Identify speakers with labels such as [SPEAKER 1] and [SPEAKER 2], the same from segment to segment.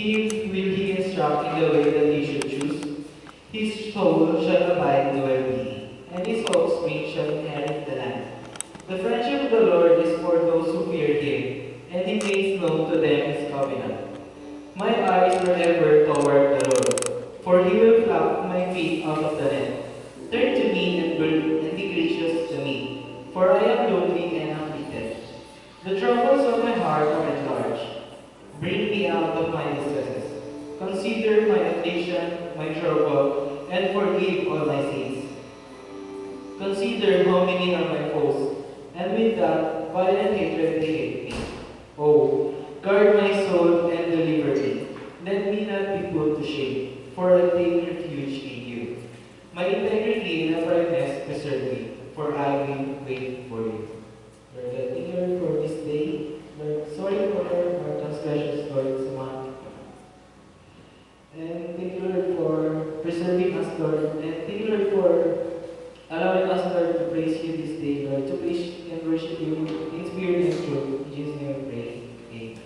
[SPEAKER 1] will he instruct in the way that he should choose. His soul shall abide in well-being, and his offspring shall inherit the land. The friendship of the Lord is for those who fear him, and he makes known to them his covenant. My eyes are ever toward the Lord, for he will pluck my feet out of the net. Turn to me and be gracious to me, for I am lonely and afflicted. The troubles of my heart are enlarged. Bring me out of my distresses. Consider my affliction, my trouble, and forgive all my sins. Consider how many are my foes, and with that violent hatred they hate me. Oh, guard my soul and deliver me. Let me not be put to shame, for I take refuge in you. My integrity and uprightness preserve me, for I will wait for you. Lord, I thank you for this day. Lord, sorry for our transgressions, Lord, Samantha. And thank you, Lord, for preserving us, Lord. And thank you, Lord, for allowing us, Lord, to praise you this day, Lord, to praise and worship you in spirit and truth. In Jesus' name we pray. Amen.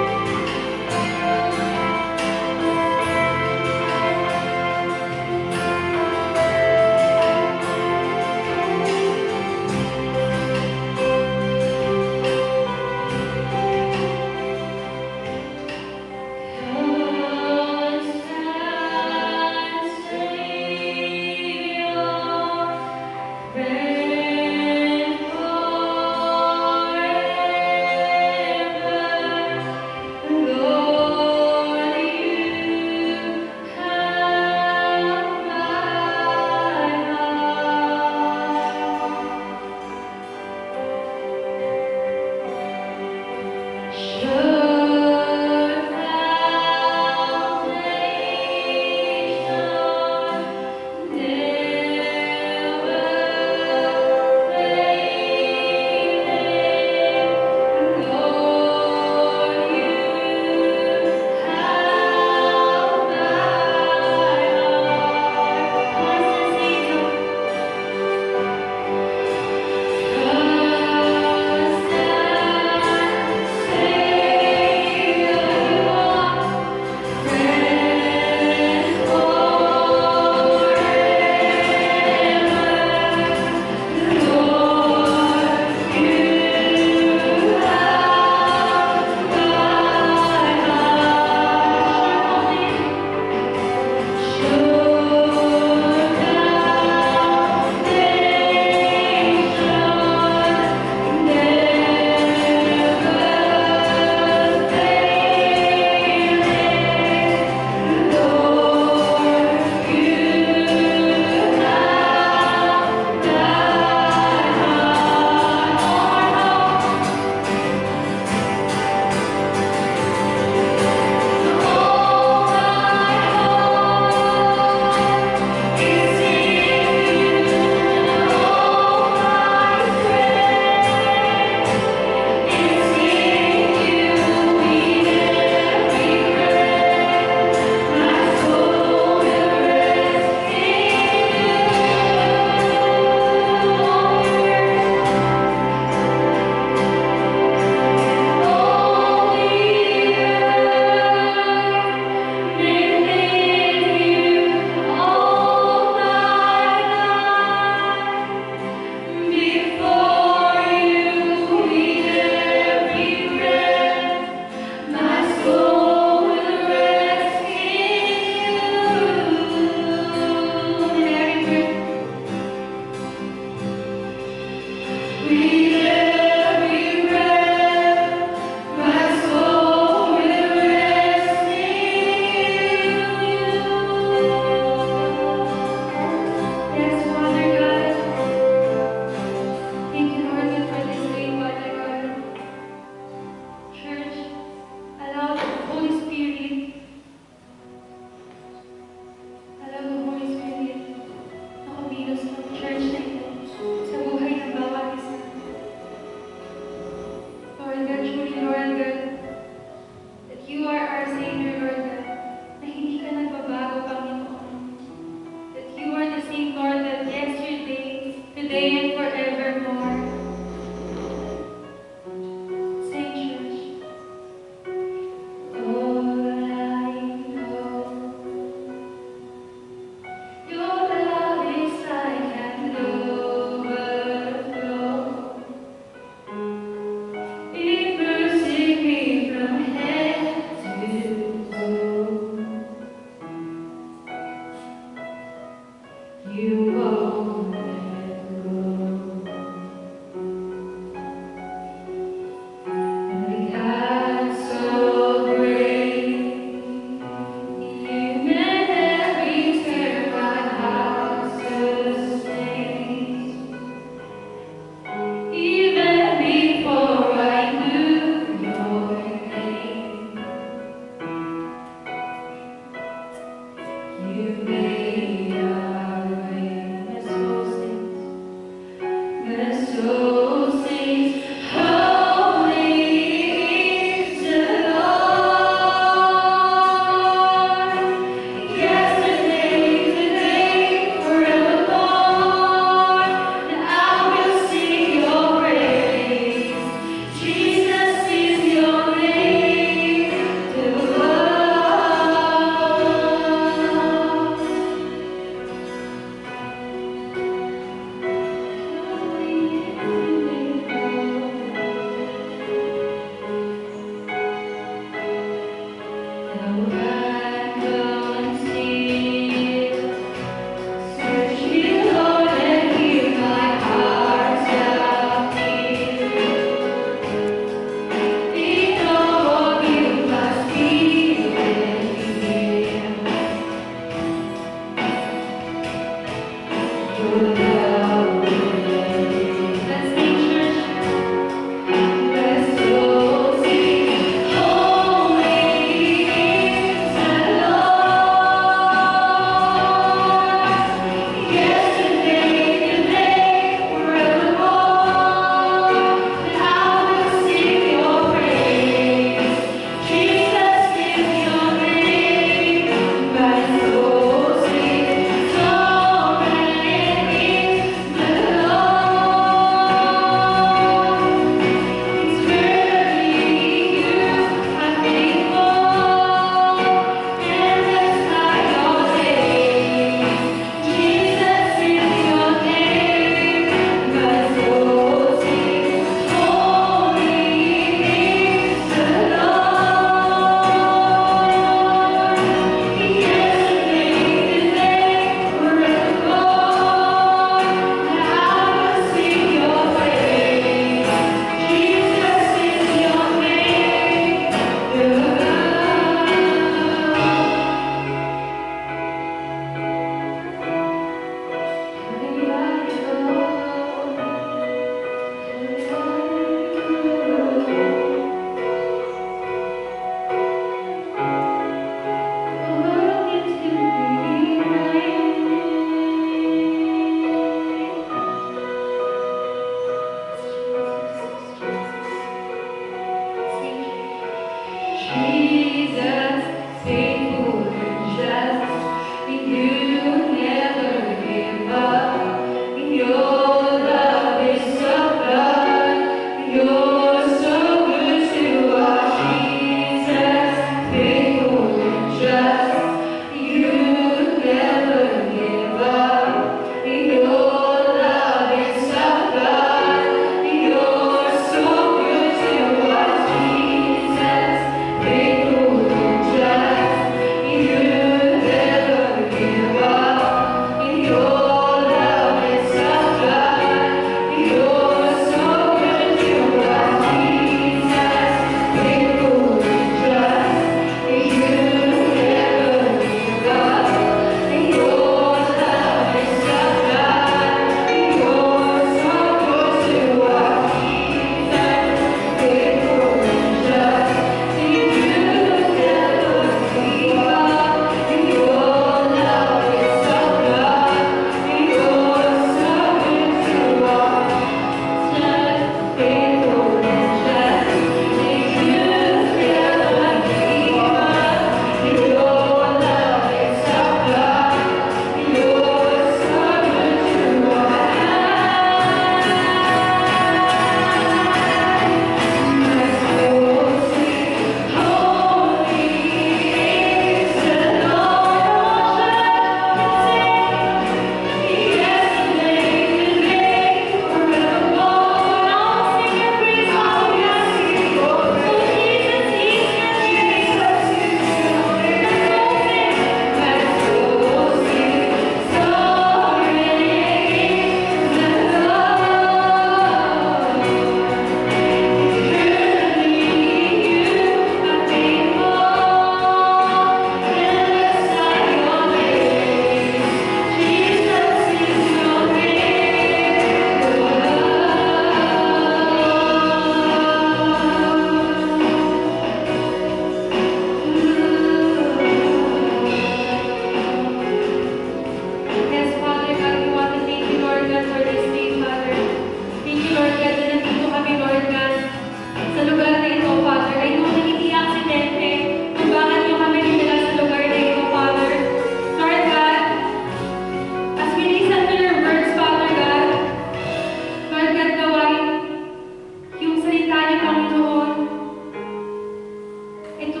[SPEAKER 2] Ito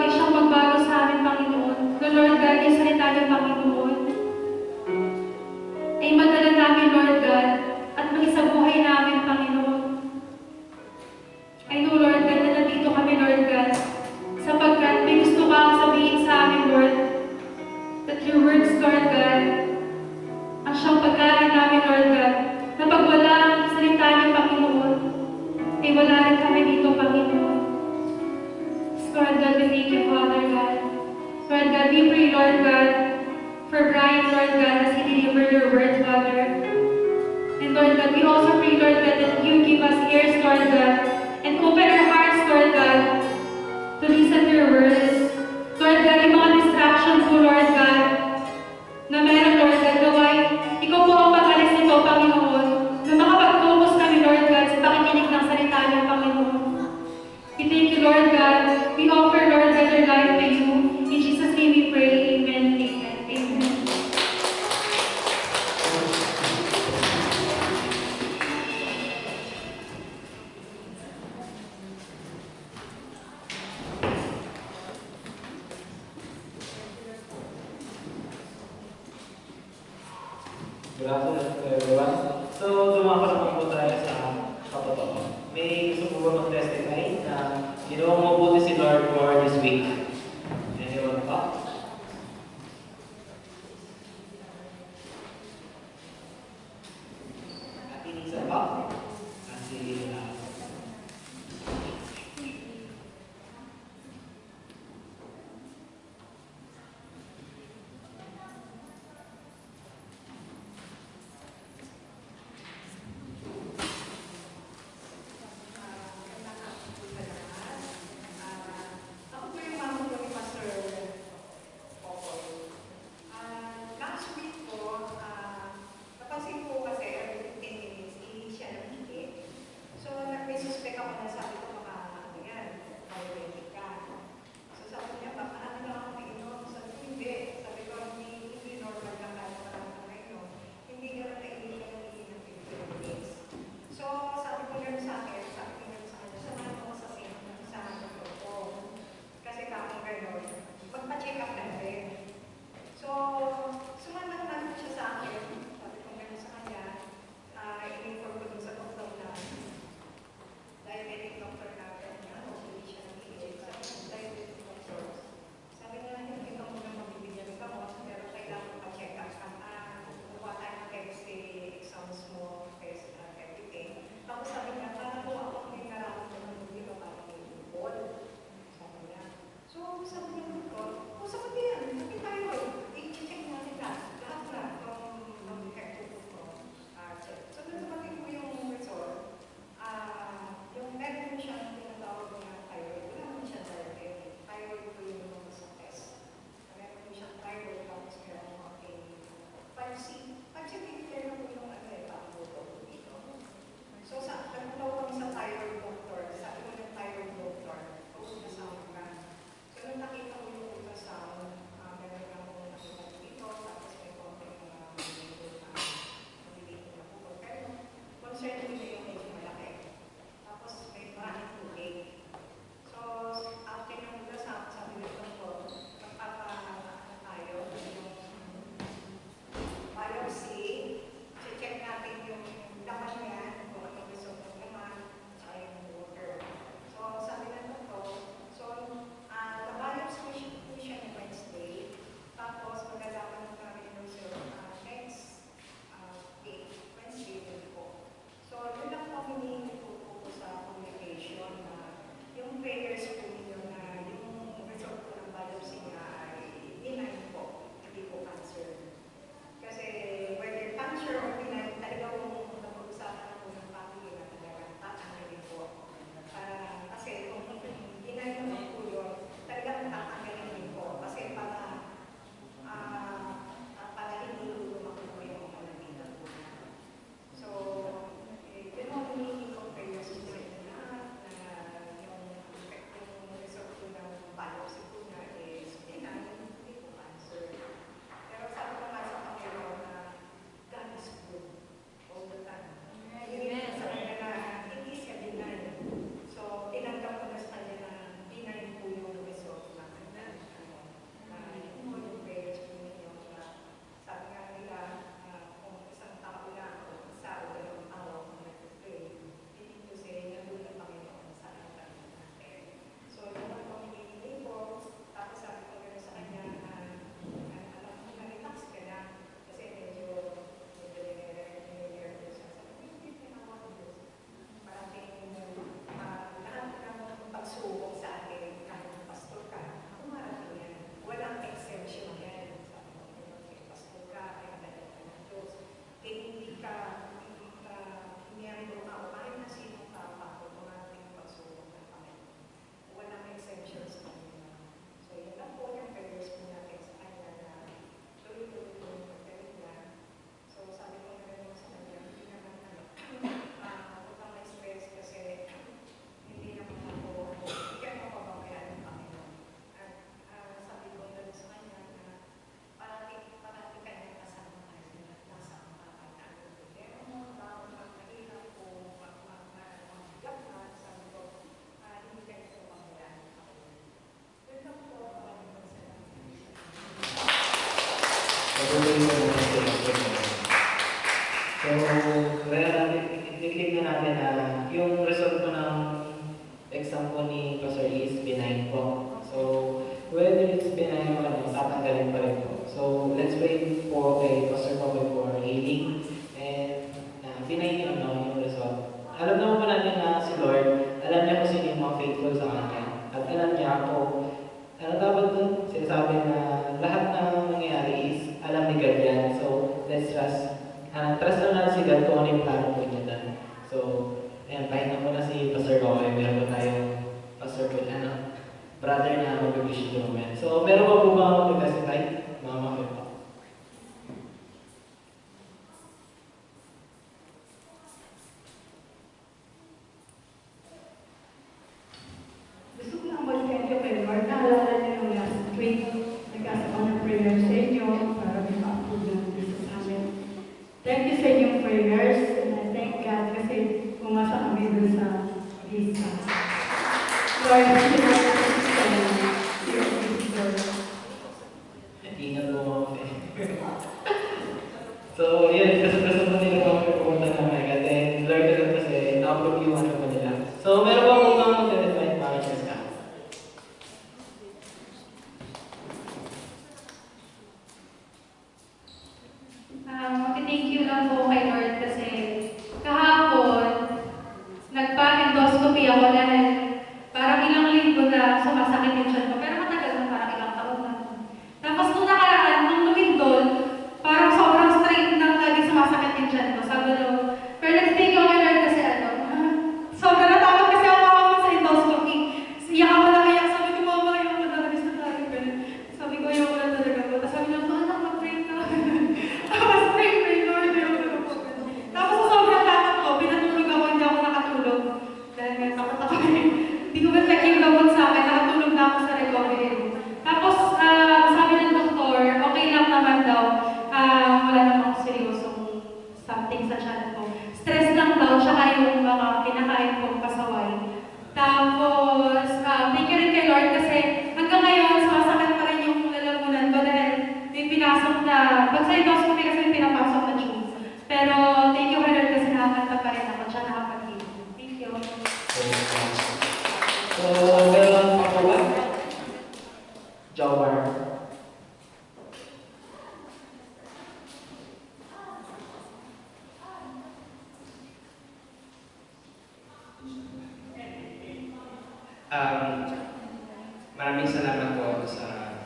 [SPEAKER 2] ay siyang magbago sa amin, Panginoon. No, Lord God, yung salita niyo, Panginoon, ay madala namin, Lord God, at makisabuhay namin, Panginoon. I know, Lord God, na nandito kami, Lord God, sapagkat may gusto kang sabihin sa amin, Lord, that your words, Lord God, ang siyang pagkain namin, Lord God, na pag wala ang salita niyo, Panginoon, ay wala rin kami dito, Panginoon. So, Lord God, we thank you, Father God. Lord God, we pray, Lord God, for Bryan, Lord God, as he delivered your word, Father. And Lord God, we also pray, Lord God, that you give us ears, Lord God, and open our hearts, Lord God, to listen to your words. Lord God, yung mga distraction po, Lord God, na meron, Lord God, gaway, ikaw po ang pag-alis nito, Panginoon, na makapag-focus kami, Lord God, sa pakikinig ng salita niyo, Panginoon. We thank you, Lord God. We offer, Lord God, our life to you. In Jesus' name we pray. Amen. Amen. Amen.
[SPEAKER 1] Good afternoon to everyone. So, dumako naman po tayo sa kapatotoo. May gusto po ba mag-testify na ginawa mabuti si Lord for this week? Anyone pa? At inisa pa? Kasi,
[SPEAKER 3] Ako po yung mama
[SPEAKER 1] po natin sa exam. So, kaya natin, i-click na natin na yung result po ng exam po ni Pastor is benign po. So, whether it's benign or ano, tatanggalin pa rin po. So, let's pray po kay Pastor Popoy for healing and benign yun, no, yung result. Alam naman po natin na si Lord, alam niya kung sino yung mga faithful sa Kanya. At alam niya kung ano dapat dun, sinasabi na lahat ng nangyayari is alam ni God yan. So, let's trust. Trust lang natin si God kung ano yung plano po niya dun. So, ayan, pahinga po na si Pastor Popoy. Meron po tayong Pastor po, brother na mag-wish yung moment. So, meron pa po ba mag-testify? Mga po.
[SPEAKER 3] Gusto ko lang mag-thank you kay Lord. Naalala niyo yung last week, nagkasa ko ng prayer sa inyo para ma-approve ng visa sa amin. Thank you sa inyong prayers and I thank God kasi pumasa kami dun sa visa. Lord, sinasakit sa inyo.
[SPEAKER 1] Ingat po mga So, yun, kasi po nila kami pupunta ng Mega. Then, Lord kasi na-approve yung ano po nila. So, meron pa po mga mag-testify para siya sa
[SPEAKER 2] Thank you lang po kay Lord kasi kahapon, nagpa-endoscopy ako dahil parang ilang linggo na sumasakit yung tiyan ko. Pero matagal na, parang ilang taon na. Tapos nung nakaraan, nung lumindol, parang sobrang straight na lagi sumasakit yung tiyan ko. Sabi daw, pero nag-thank you kay Lord kasi sobrang natakot kasi ako kahapon sa endoscopy. Iyak ako na kaya, sabi ko, mama, iyak ako na talaga sa tayo. Sabi ko, iyak ako na talaga po. Tapos sabi niya, anak, mag-pray ka. Tapos pray, Lord, iyak ako na po. Tapos sa sobrang takot ko, pinatulog ako, hindi ako nakatulog. Dahil may takot ako hindi ko ba yung gamot sa akin, nakatulog na ako sa recovery room. Tapos sabi ng doktor, okay lang naman daw, wala namang seryosong something sa tiyan ko. Stress lang daw, tsaka yung mga kinakain kong pasaway. Tapos, thank you rin kay Lord kasi hanggang ngayon, sumasakit pa rin yung lalamunan ko dahil may pinasok na, pag sa endoscopy kasi may pinapasok na tube. Pero thank you kay Lord kasi nakakanta pa rin ako, tsaka nakapag-give. Thank you.
[SPEAKER 1] So, meron pa po ba? Jowar.
[SPEAKER 4] Maraming salamat po sa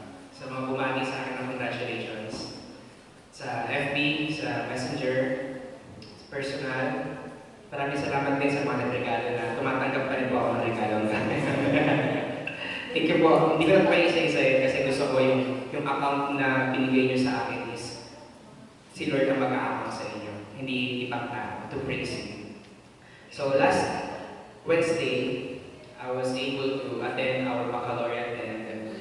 [SPEAKER 4] mga bumati sa akin ng congratulations. Sa FB, sa Messenger, sa personal. Maraming salamat din sa mga regalo na tumatanggap pa rin po ako ng regalo. Thank you po. Hindi ko na po kayo isa-isa kasi gusto ko yung account na binigay niyo sa akin is si Lord ang mag-a-account sa inyo. Hindi ibang tao to praise Him. So last Wednesday, I was able to attend our baccalaureate and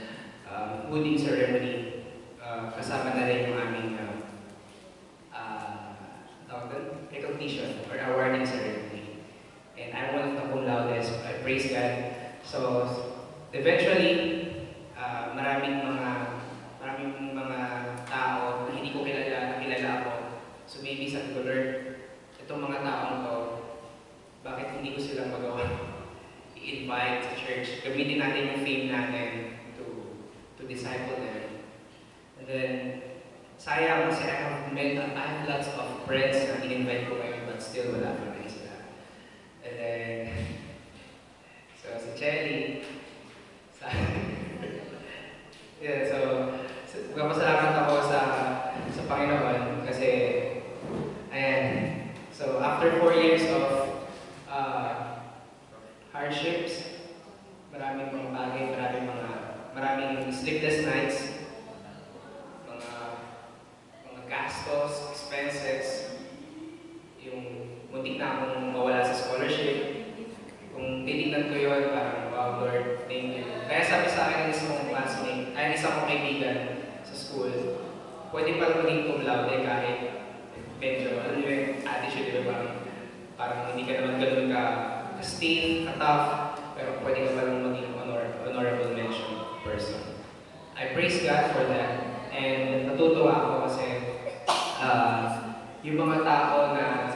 [SPEAKER 4] hooding ceremony. Kasama na rin yung aming recognition or awarding ceremony. And I'm one of the cum laudes. I praise God. So eventually, maraming mga tao na hindi ko kilala ako. So maybe sabi ko, Lord, itong mga taong to, bakit hindi ko silang magawa? I-invite sa church. Gamitin natin yung fame natin to disciple them. And then, sayang kasi I have lots of friends na in-invite ko kayo but still wala pa rin sila. And then, so si Chelly, yeah, so magpapasalamat ako sa Panginoon kasi, ayan, so after 4 years of hardships, maraming mga bagay, maraming sleepless nights, mga gastos, expenses, yung muntik na akong mawala sa scholarship. Kung titignan ko yun, parang, wow, Lord, thank you. Kaya sabi sa akin ng isang classmate, ay isang kong kaibigan sa school, pwede palang maging cum laude kahit medyo, ano yung attitude, diba? Parang hindi ka naman ganun ka stiff, tough, pero pwede ka palang maging honorable mention person. I praise God for that. And natutuwa ako kasi yung mga tao na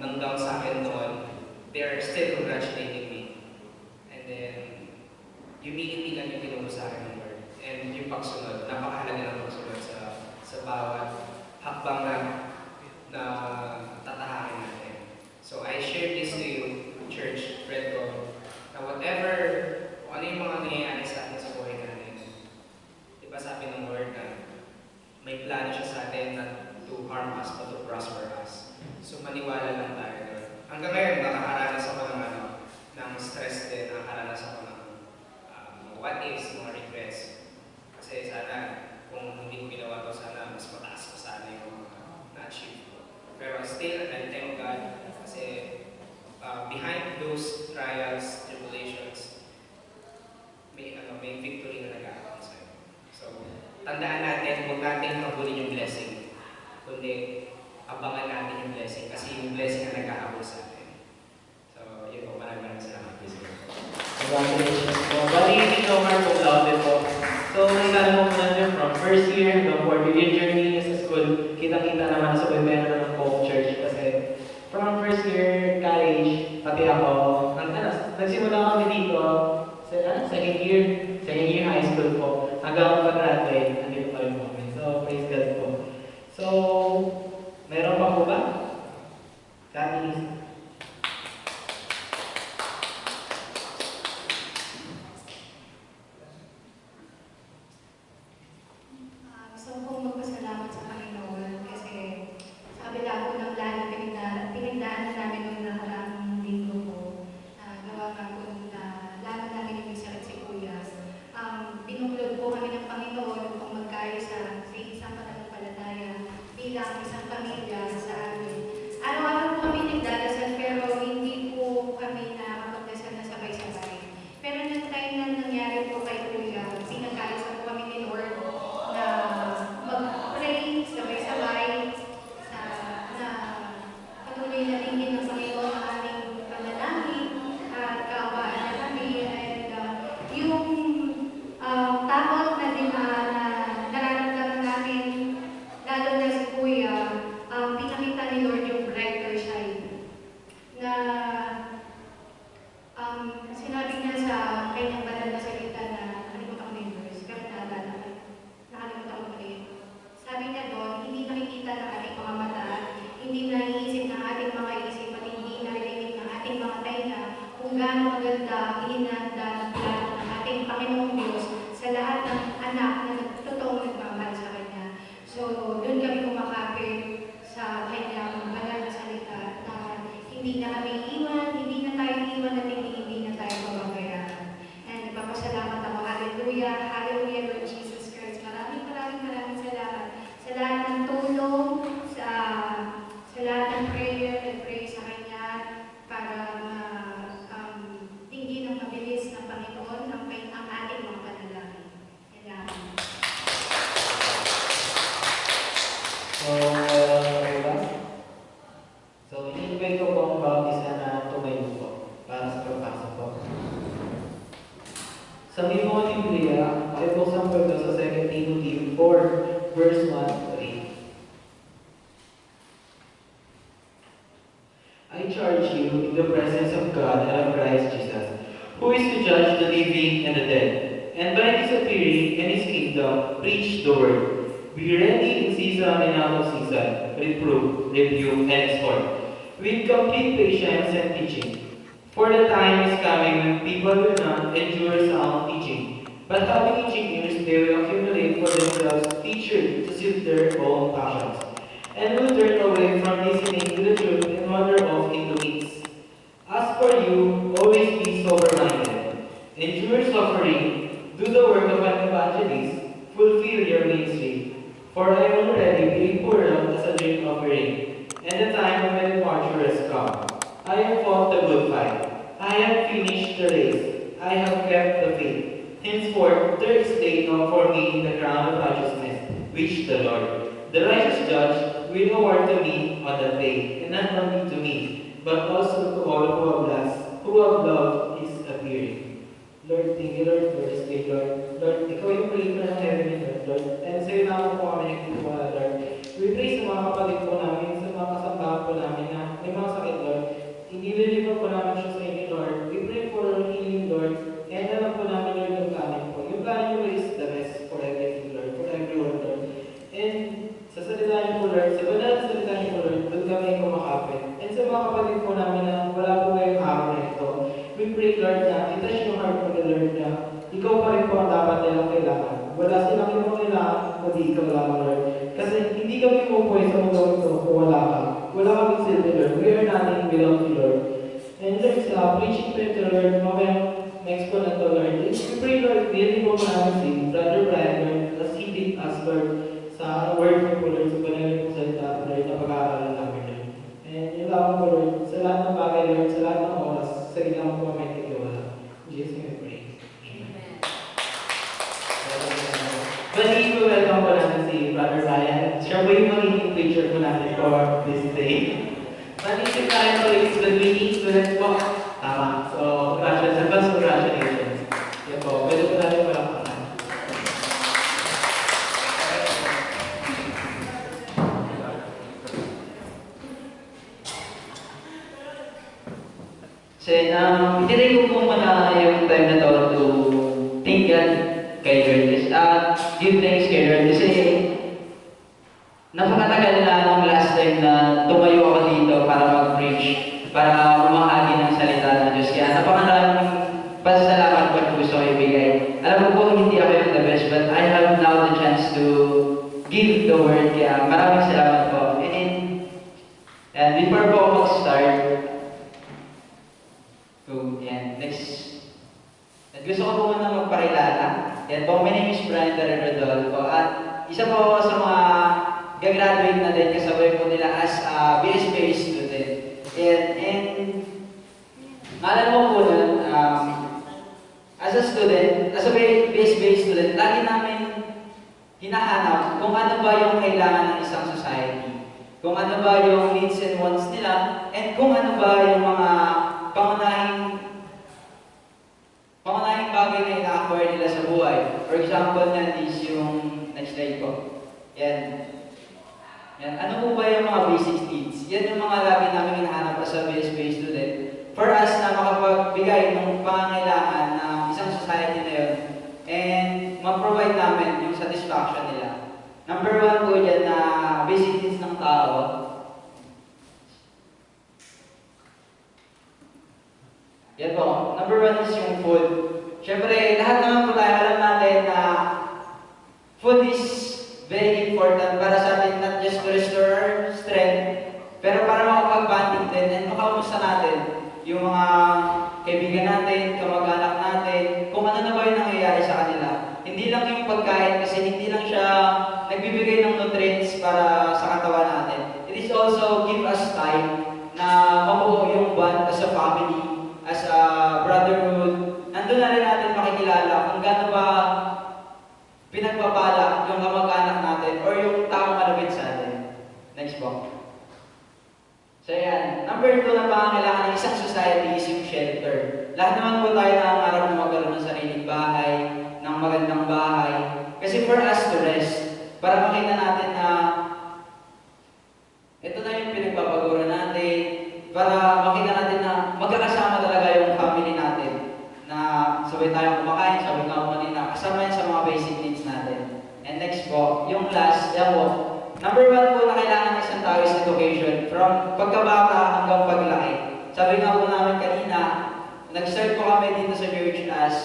[SPEAKER 4] nang down sa akin noon, they are still congratulating me. And then, humility lang yung tinuro sa akin ng Lord. And yung pagsunod, napakahalaga ng pagsunod sa bawat hakbang na tatahakin natin. So I share this to you, Church, BreadCom, na whatever, kung ano yung mga nangyayari sa atin sa buhay natin, diba sabi ng Lord na may plano siya sa atin na to harm us but to prosper us. So maniwala lang tayo doon. Hanggang ngayon, nakakaranas ako ng stress din, nakakaranas ako ng what ifs, mga regrets. Kasi sana, kung hindi ko ginawa to, sana mas mataas pa sana yung na-achieve ko. Pero still, I thank God kasi behind those trials, tribulations, may victory na nag-aakon sa'yo. So, tandaan natin, huwag natin habulin yung blessing. Kundi, abangan natin yung blessing kasi yung blessing na nag-ahabol sa atin. So, yun po, maraming salamat.
[SPEAKER 1] Congratulations po. Bali, ikaw nga po laude po. So, nakikala mo muna niyo from first year hanggang fourth year journey niyo sa school, kitang-kita naman sa pagmero ng Hope Church kasi from first year college, pati ako, nagsimula kami dito sa second year high school po, hanggang pag-graduate, nandito pa rin po kami. So, praise God po. So, meron pa po ba? Kati,
[SPEAKER 3] gusto kong magpasalamat sa Panginoon kasi sa kabila po ng lalo pinagdaanan namin noong nakaraang linggo po, gawa nga po na laman namin yung sakit si Kuya. Binuklod po kami ng Panginoon kung magkaayos sa isang pananampalataya bilang isang pamilya sa amin. Araw-araw po kami nagdadasal pero hindi po kami nakakapagdasal na sabay-sabay. Pero nang time na nangyari po kay Kuya, pinagkaayos po kami ni Lord na mag-pray sabay-sabay na patuloy na tingin ng Panginoon ang aming panalangin at kaawaan na kami. And yung takot na nararamdaman namin, lalo na si Kuya, pinakita ni Lord yung brighter side. Na sinabi niya sa kanyang banal na salita na nakalimutan ko na yung verse, pero naalala ko. Nakalimutan ko rin. Sabi niya doon, hindi nakikita ng ating mga mata, hindi naiisip ng ating mga isip, at hindi narinig ng ating mga tainga kung gaano maganda ang hinanda ng plano ng ating Panginoong Diyos sa lahat ng anak na totoong nagmamahal sa Kanya. So, doon kami kumakapit sa Kanyang banal na salita na hindi na kami iwan, hindi na tayo iwan at hindi na tayo pababayaan. And nagpapasalamat ako. Hallelujah, hallelujah, Lord Jesus Christ. Maraming salamat sa lahat ng tulong, sa lahat ng prayer, nag-pray sa Kanya para tingin ng mabilis ng Panginoon ang ating mga panalangin. Kailangan.
[SPEAKER 1] So, in-invite ko po ang bawat isa na tumayo po para sa pagpasok po. Sa mismo ng Biblia, ay buksan po ito sa 2 Timothy 4, verse 1 to 8. I charge you in the presence of God and of Christ Jesus, who is to judge the living and the dead, and by his appearing and his kingdom, preach the word. Be ready in season and out of season, reprove, rebuke, and exhort, with complete patience and teaching. For the time is coming when people will not endure sound teaching, but having itching ears, they will accumulate for themselves teachers to suit their own passions, and will turn away from listening to the truth and wander off into myths. As for you, always be sober-minded, endure suffering, do the work of an evangelist, fulfill your ministry. For I am already being poured out as a drink offering, and the time of my departure has come. I have fought the good fight. I have finished the race. I have kept the faith. Henceforth, there is laid up for me the crown of righteousness, which the Lord, the righteous judge, will award to me on that day, and not only to me, but also to all who have loved his appearing. Lord, thank you, Lord, for this day, Lord. Lord, ikaw yung creator ng heaven and earth, Lord. And sa'yo naman po kami nagtitiwala, Lord. We Lord na i-touch yung heart mo ni Lord na ikaw pa rin po ang dapat nilang kailangan. Wala silang ibang kailangan, kundi ikaw lang, Lord. Kasi hindi kami pupuwi sa mundo ito kung wala ka. Wala kami silbi, Lord. We are nothing without you, Lord. And Lord, sa preaching to you, Lord, mamayang next po na to, Lord. We pray, Lord, hindi po namin si Brother Bryan, Lord, as he did us, Lord, sa word mo po, Lord, sa pangalan po salita, Lord, na pag-aaralan namin, Lord. And yun lang po, Lord, sa lahat ng bagay, Lord, sa lahat ng oras, sa ilang po kami nagkiwala. In Jesus' name we pray. Amen. Bali, welcome po natin si Brother Bryan. Siya po yung magiging preacher po natin for this day. Bali, si Bryan po is the winning student po. Tama. So, congratulations. Yan po, pwede po natin palakpakan. So, itinig ko po muna yung time na to to thank God kay Lord. Give thanks kay Lord kasi napakatagal na nung last time na tumayo ako dito para mag-preach, para bumahagi ng salita ng Diyos. Kaya napakaraming pasasalamat ko at gusto ko ibigay. Alam ko po, hindi ako yung the best, but I have now the chance to give the word. Kaya maraming salamat po. And before po ako mag-start, next. At gusto ko po muna magpakilala. Yan po, my name is Bryan Rodolfo. At isa po sa mga gagraduate na din kasabay po nila as a BSBA student. And alam mo po nun, as a student, as a BSBA student, lagi namin hinahanap kung ano ba yung kailangan ng isang society. Kung ano ba yung needs and wants nila, and kung ano ba yung mga pangunahing bagay na ina-acquire nila sa buhay. For example, yan is yung next slide ko. Yan. Ano po ba yung mga basic needs? Yan yung mga lagi namin hinahanap sa BSBA student. For us na makapagbigay ng pangangailangan ng isang society na yun and ma-provide namin yung satisfaction nila. Number one po dyan na basic needs ng tao. Yan po. Number one is yung food. Siyempre, lahat naman po tayo alam natin na food is very important para sa atin, not just to restore our strength, pero para makapag-banding din and makamusta natin yung mga kaibigan natin, kamag-anak natin, kung ano na ba yung nangyayari sa kanila. Hindi lang yung pagkain kasi hindi lang siya nagbibigay ng nutrients para sa katawan natin. It is also give us time na mabuo yung bond as a family, as a brotherhood. Nandun na rin natin makikilala kung gaano ba pinagpapala yung kamag-anak natin or yung taong malapit sa atin. Next po. So yan. Number 2 na pangangailangan ng isang society is yung shelter. Lahat naman po tayo nangangarap na magkaroon ng sariling bahay, ng magandang bahay. Kasi for us to rest, para makita natin na ito na yung pinagpapagura natin, para makita natin na magkakasama talaga yung family natin. Na sabay tayong kumakain, sabi nga ko kanina, kasama yan sa mga basic needs natin. And next po, yung last, yan po. Number 1 po na kailangan ng isang tao is education. From pagkabata hanggang paglaki. Sabi nga po namin kanina, nag-start po kami dito sa church as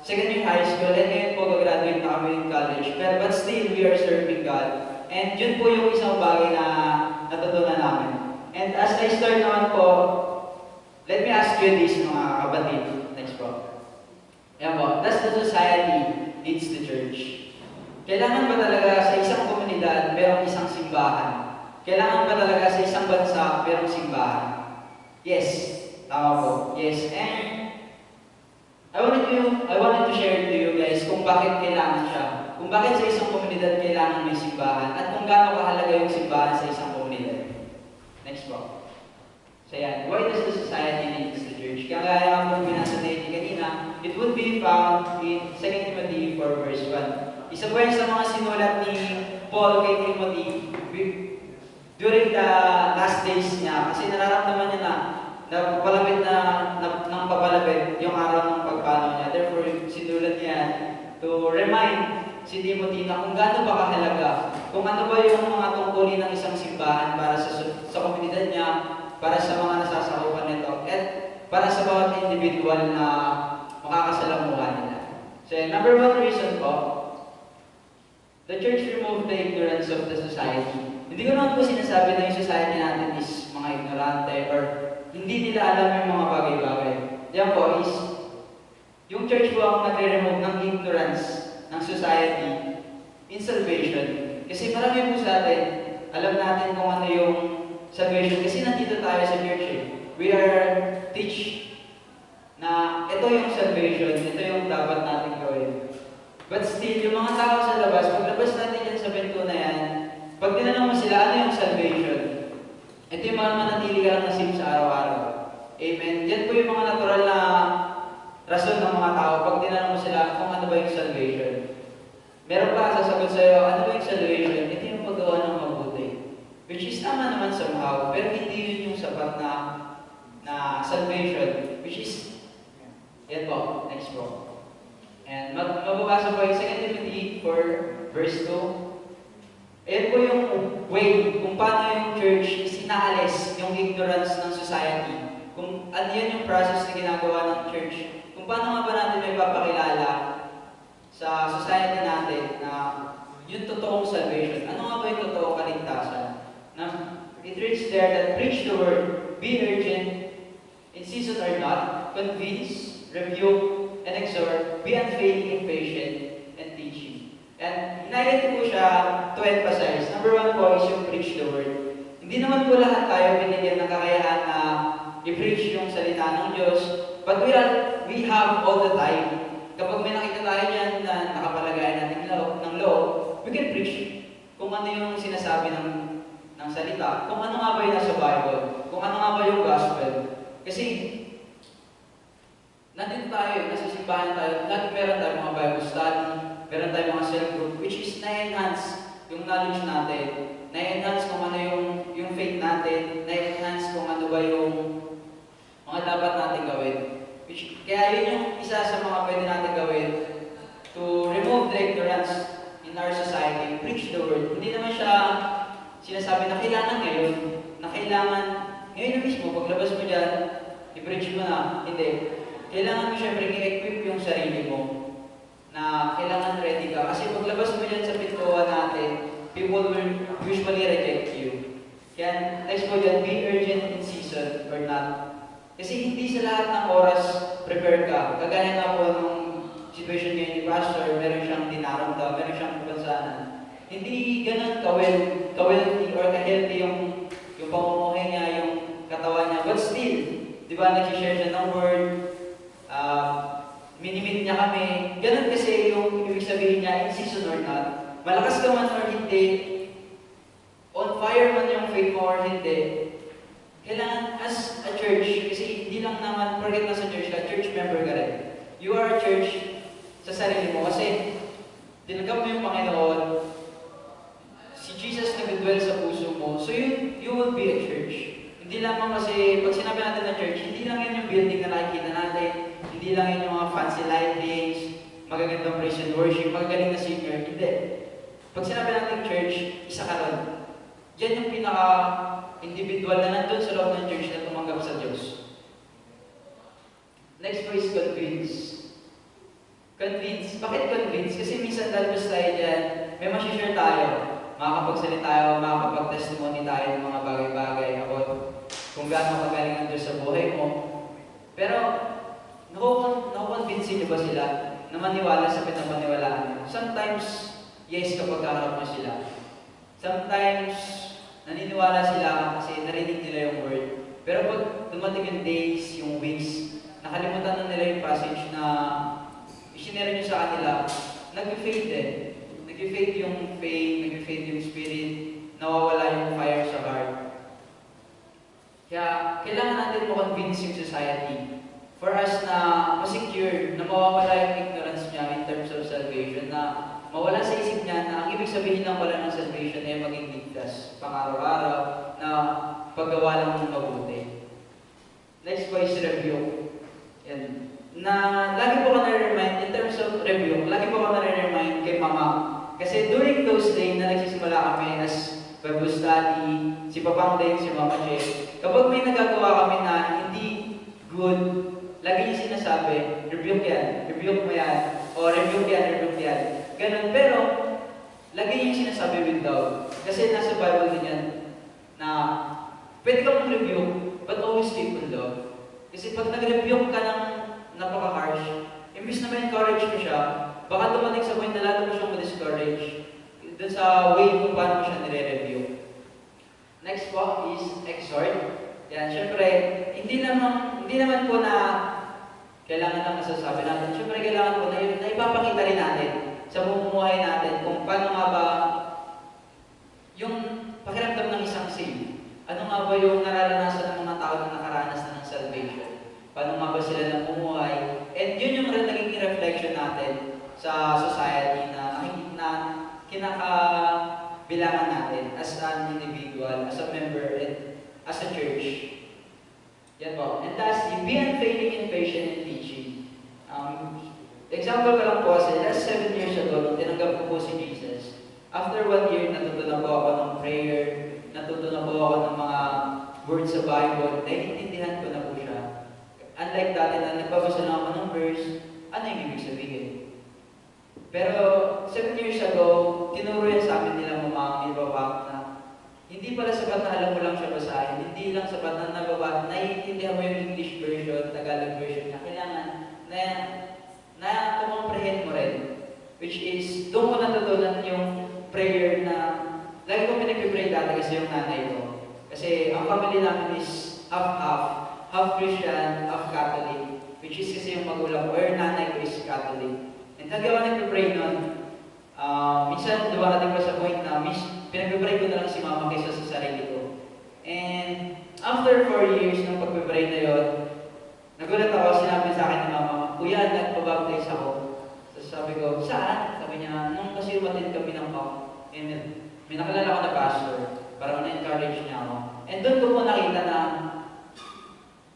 [SPEAKER 1] second year high school, and ngayon po gagraduate na kami in college. But still, we are serving God. And yun po yung isang bagay na natutunan namin. And as I start naman po, let me ask you this mga kapatid. Next po. Yan po. Does the society needs the church? Kailangan ba talaga sa isang komunidad merong isang simbahan? Kailangan ba talaga sa isang bansa merong simbahan? Yes. Tama po. Yes. And I wanted to share to you guys kung bakit kailangan siya. Kung bakit sa isang komunidad kailangan may simbahan at kung gaano kahalaga yung simbahan sa isang komunidad. Next po. So yan. Why does the society need the church? Kaya kaya po binasa natin kanina, it would be found in 2 Timothy 4 verse 1. Isa po yan sa mga sinulat ni Paul kay Timothy during the last days niya. Kasi nararamdaman niya na papalapit ng papalapit yung araw ng pagpanaw niya. Therefore, sinulat niya to remind si Timothy na kung gaano ba kahalaga, kung ano ba yung mga tungkulin ng isang simbahan para sa komunidad niya, para sa mga nasasakupan nito. At
[SPEAKER 5] para sa bawat individual na makakasalamuha nila. So, number one reason po, the church removed the ignorance of the society. Hindi ko naman po sinasabi na yung society natin is mga ignorante or hindi nila alam yung mga bagay-bagay. Yan po is, yung church po ang nagre-remove ng ignorance ng society in salvation. Kasi marami po sa atin, alam natin kung ano yung salvation. Kasi nandito tayo sa church eh. We are teach na ito yung salvation, ito yung dapat natin gawin. But still, yung mga tao sa labas, paglabas natin yan sa bento na yan, pag tinanong mo sila, ano yung salvation? Ito yung mga manatili ka lang na sim sa araw-araw. Amen. Yan po yung mga natural na rason ng mga tao pag tinanong mo sila kung ano ba yung salvation. Meron pa sasagot sa'yo, ano ba yung salvation? Ito yung paggawa ng mabuti. Which is tama naman somehow, pero hindi yun yung sapat na salvation. Which is, yan po, next po. And mababasa po yung 2 Timothy 4, verse 2. Ayan po yung way kung paano yung church is inaalis yung ignorance ng society. Kung ano yan yung process na ginagawa ng church. Kung paano nga ba natin may papakilala sa society natin na yung totoong salvation. Ano nga ba yung totoong kaligtasan? Na it reads there that preach the word, be urgent, in season or not, convince, rebuke, and exhort, be unfailing and patient, and teaching. And hinighlight ko siya to emphasize. Number one po is yung preach the word. Hindi naman po lahat tayo binigyan ng kakayahan na i-preach yung salita ng Diyos, but we have all the time. Kapag may nakita tayo dyan na nakapalagayan natin ng loob, we can preach kung ano yung sinasabi ng salita, kung ano nga ba yung nasa Bible, kung ano nga ba yung gospel. Kasi nandito tayo, nasa simbahan tayo, lagi meron tayong mga Bible study, meron tayong mga cell group, which is na-enhance yung knowledge natin, na-enhance kung ano yung faith natin, na-enhance kung ano ba yung mga dapat natin gawin. Kaya yun yung isa sa mga pwede natin gawin to remove the ignorance in our society, preach the word. Hindi naman siya sinasabi na kailangan ngayon, na kailangan ngayon na mismo, paglabas mo dyan, i-preach mo na. Hindi. Kailangan mo syempre i-equip yung sarili mo na kailangan ready ka. Kasi paglabas mo dyan sa pintuan natin, people will usually reject you. Kaya next po dyan, be urgent in season or not. Kasi hindi sa lahat ng oras prepare ka. Kagaya nga po nung situation ngayon ni Pastor, meron siyang dinaramdam, meron siyang kapansanan. Hindi ganun ka-wealthy or ka-healthy yung pamumuhay niya, yung katawan niya. But still, di ba, nag-share siya ng word, minimit niya kami. Ganun kasi yung ibig sabihin niya, in season or not. Malakas ka man or hindi, on fire man yung faith mo or hindi, kailangan as a church, kasi hindi lang naman, forget na sa church ka, church member ka rin. You are a church sa sarili mo kasi tinanggap mo yung Panginoon, si Jesus nag-dwell sa puso mo, so you will be a church. Hindi lamang kasi, pag sinabi natin na church, hindi lang yan yung building na nakikita natin, hindi lang yan yung mga fancy lightings, magagandang praise and worship, magagaling na singer, hindi. Pag sinabi natin church, isa ka ron. Yan yung pinaka-individual na nandun sa loob ng church na tumanggap sa Diyos. Next po is convince. Convince. Bakit convince? Kasi minsan dalbas tayo dyan, may masishare tayo. Makakapagsalita tayo, makakapag-testimony tayo ng mga bagay-bagay about kung gaano kagaling ang Diyos sa buhay mo. Pero, nakukonvince niyo ba sila na maniwala sa pinapaniwalaan niyo? Sometimes, yes kapag kaharap niyo sila. Sometimes, naniniwala sila kasi narinig nila yung word. Pero pag dumating yung days, yung weeks, nakalimutan na nila yung passage na isinera nyo sa kanila, nag-fade eh. Nag-fade yung faith, nag-fade yung spirit, nawawala yung fire sa heart. Kaya, kailangan natin mo-convince yung society for us na ma-secure, na mawawala yung ignorance niya in terms of salvation, na mawala sa isip niya na ang ibig sabihin lang pala ng salvation ay maging ligtas, pang-araw-araw, na paggawa lang ng mabuti. Next po is review. Yan. Na lagi po ka na-remind, in terms of review, lagi po ka na-remind kay Mama. Kasi during those days na nagsisimula kami as Bible study, si Papang Dane, si Mama Che, kapag may nagagawa kami na hindi good, lagi niya sinasabi, rebuke mo yan, o rebuke yan. Ganun, pero, lagi niya sinasabi with love. Kasi nasa Bible din yan, na pwede ka mong rebuke, but always keep with love. Kasi pag nag-rebuke ka ng napaka-harsh, imbis na ma-encourage mo siya, baka dumating sa point na lalo mo siyang ma-discourage dun sa way kung paano mo siya nire-review. Next po is exhort. Yan, syempre, hindi naman po na kailangan na masasabi natin. Syempre, kailangan po na ipapakita rin natin sa bumubuhay natin kung paano nga ba yung pakiramdam ng isang save. Ano nga ba yung nararanasan ng mga tao na nakaranas na ng salvation? Paano nga ba sila namumuhay? And yun yung naging reflection natin sa society na kinakabilangan natin as an individual, as a member, and as a church. Yan po. And lastly, be unfailing in patient in teaching. Example ko lang po, last 7 years ago, nung tinanggap ko po si Jesus, after 1 year, natutunan po ako ng prayer, natutunan po ako ng mga words sa Bible, naiintindihan ko na po siya. Unlike dati na nagbabasa lang ako ng verse, ano yung ibig sabihin? Pero 7 years ago, tinuro yan sa amin nila mga ibabak na hindi pala sapat na alam mo lang siya basahin, hindi lang sapat na nababa, naiintindihan mo yung English version, Tagalog version na kailangan na kumomprehend mo rin. Which is, doon ko natutunan yung prayer na lagi ko pinag-pray dati kasi yung nanay ko. Kasi ang family namin is half Christian, half Catholic. Which is kasi yung magulang ko, or nanay ko is Catholic. And lagi ako nag-pray nun. Minsan, dumarating pa sa point na pinag-pray ko na lang si mama kaysa sa sarili ko. And after 4 years ng pag-pray na yun, nagulat ako, sinabi sa akin ni mama, Kuya, nagpabaptize ako. So sabi ko, saan? Sabi niya, nung kasi umatid kami ng camp, and may nakilala ko na pastor, parang na-encourage niya ako. And doon ko po nakita na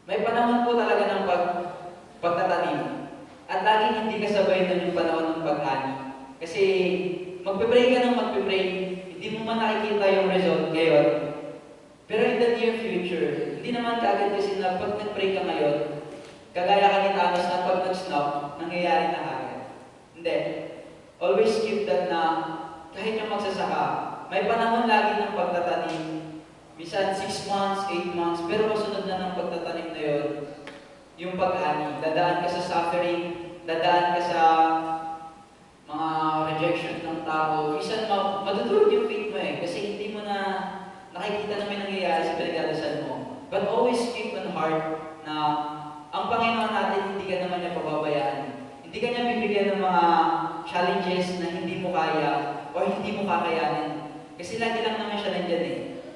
[SPEAKER 5] may panahon po talaga ng pagtatanim. At laging hindi kasabay doon yung panahon ng pag-ani. Kasi magpipray ka ng magpipray, hindi mo man nakikita yung result ngayon. Pero in the near future, hindi naman kagad kasi na pag nag-pray ka ngayon, kagaya ka ni Thanos na pag nag-snap, nangyayari na kagad. Hindi. Always keep that na kahit yung magsasaka, may panahon lagi ng pagtatanim. Minsan 6 months, 8 months, pero kasunod na ng pagtatanim na yun, yung pag-ani. Dadaan ka sa suffering, dadaan ka sa mga rejection ng tao. Minsan madudurog yung faith mo kasi hindi mo na nakikita na may nangyayari sa pinagdadasal mo. But always keep on heart na ang Panginoon natin, hindi ka naman niya pababayaan. Hindi ka niya bibigyan ng mga challenges na hindi mo kaya o hindi mo kakayanin. Kasi lagi lang naman siya nandyan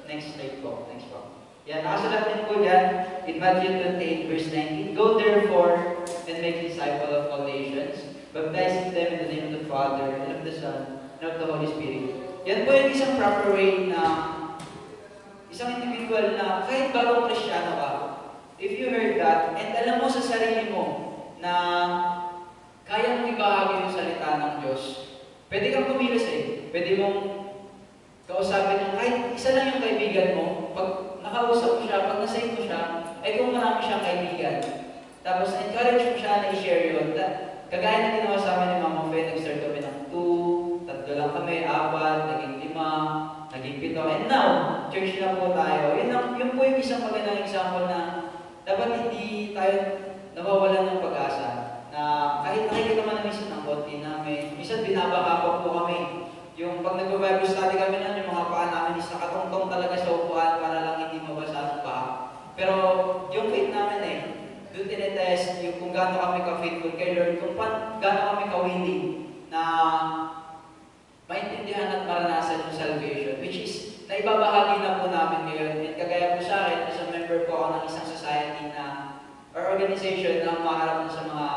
[SPEAKER 5] Next slide po. Next po. Yan, nakasulat din po yan in Matthew 28 verse 19. Go therefore and make disciples of all nations, baptizing them in the name of the Father, and of the Son, and of the Holy Spirit. Yan po yung isang proper way na isang individual na kahit bagong Kristyano ka, if you heard that, and alam mo sa sarili mo na kaya mong ibahagi yung salita ng Diyos, pwede kang kumilos Pwede mong kausapin yung kahit isa lang yung kaibigan mo, pag nakausap mo siya, pag nasave mo siya, ay kung marami siyang kaibigan. Tapos encourage mo siya na i-share yun. Kagaya na ginawa sa amin ni Mama Fe, nag-start kami ng 2, 3 lang kami, 4, naging 5, naging 7, and now, church na po tayo. Yun po yung isang magandang example na dapat hindi tayo nawawalan ng pag-asa. Na kahit nakikita man na minsan ng konti namin, minsan binabaka po kami. Yung pag nag-Bible study kami nun, yung mga paa namin is nakatungtong talaga sa upuan para lang hindi mabasa ang paa. Pero yung faith namin doon tinetest yung kung gaano kami ka-faithful kay Lord, kung gaano kami ka-willing na maintindihan at maranasan yung salvation, which is naibabahagi na po namin ngayon. And kagaya po sa akin, as a member po ako ng isang society na or organization na maharap sa mga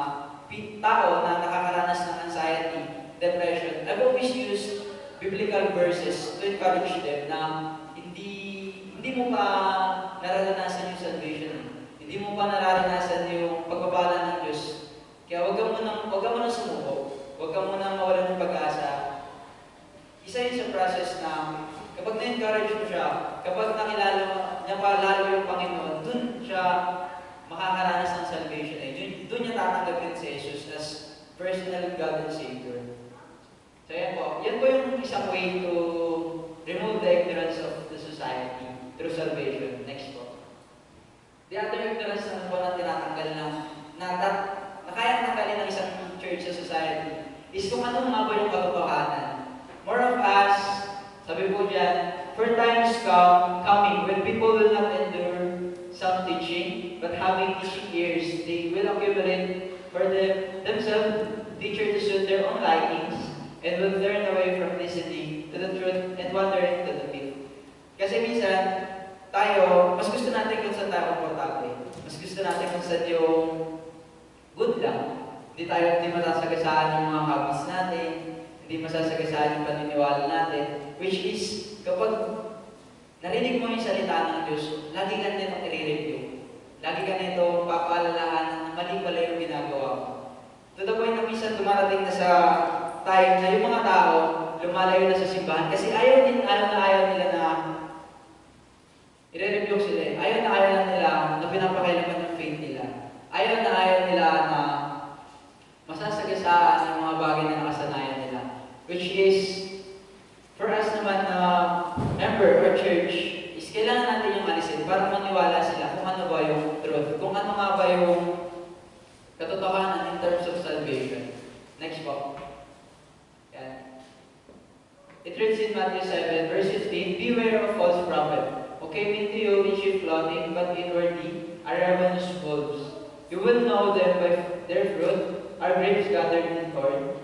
[SPEAKER 5] tao na nakakaranas ng anxiety, depression. I've always used biblical verses to encourage them na hindi mo pa nararanasan yung salvation. Hindi mo pa nararanasan yung pagbabala ng Diyos. Kaya huwag ka munang sumuko. Huwag ka munang mawalan ng pag-asa. Isa yun sa process na kapag na-encourage mo siya, kapag nakilala niya pa lalo yung Panginoon, dun siya makakaranas ng salvation ay doon niya tatanggapin si Jesus as personal God and Savior. So yan po yung isang way to remove the ignorance of the society through salvation. Next po. The other ignorance naman po na tinatanggal na kaya tanggalin ng isang church sa society is kung ano nga ba yung katotohanan. More of us, sabi po dyan, for times coming when people will not endure some teaching, but having teaching ears, they will accumulate for themselves teacher to suit their own likings, and will turn away from listening to the truth and wander into the pit. Kasi minsan, tayo, mas gusto natin kung saan tayo komportable. Mas gusto natin kung saan yung good lang. Hindi masasagasaan yung mga hobbies natin, hindi masasagasaan yung paniniwala natin, which is, kapag narinig mo yung salita ng Diyos, lagi ka nito i-review. Lagi ka nito papaalalahan na mali pala yung ginagawa mo. To the point na minsan dumarating na sa time na yung mga tao lumalayo na sa simbahan kasi ayaw nila na i-review sila. Ayaw na nila na pinapakailaman yung faith nila. Ayaw na nila na masasagasaan yung mga bagay na nakasanayan nila. Which is, for us naman na member or church, is kailangan natin yung alisin para maniwala sila kung ano ba yung truth, kung ano nga ba yung katotohanan in terms of salvation. Next po. Yan. It reads in Matthew 7, verse 15, beware of false prophet, who came into you in sheep clothing, but inwardly are ravenous wolves. You will know them by their fruit. Are grapes gathered in thorn,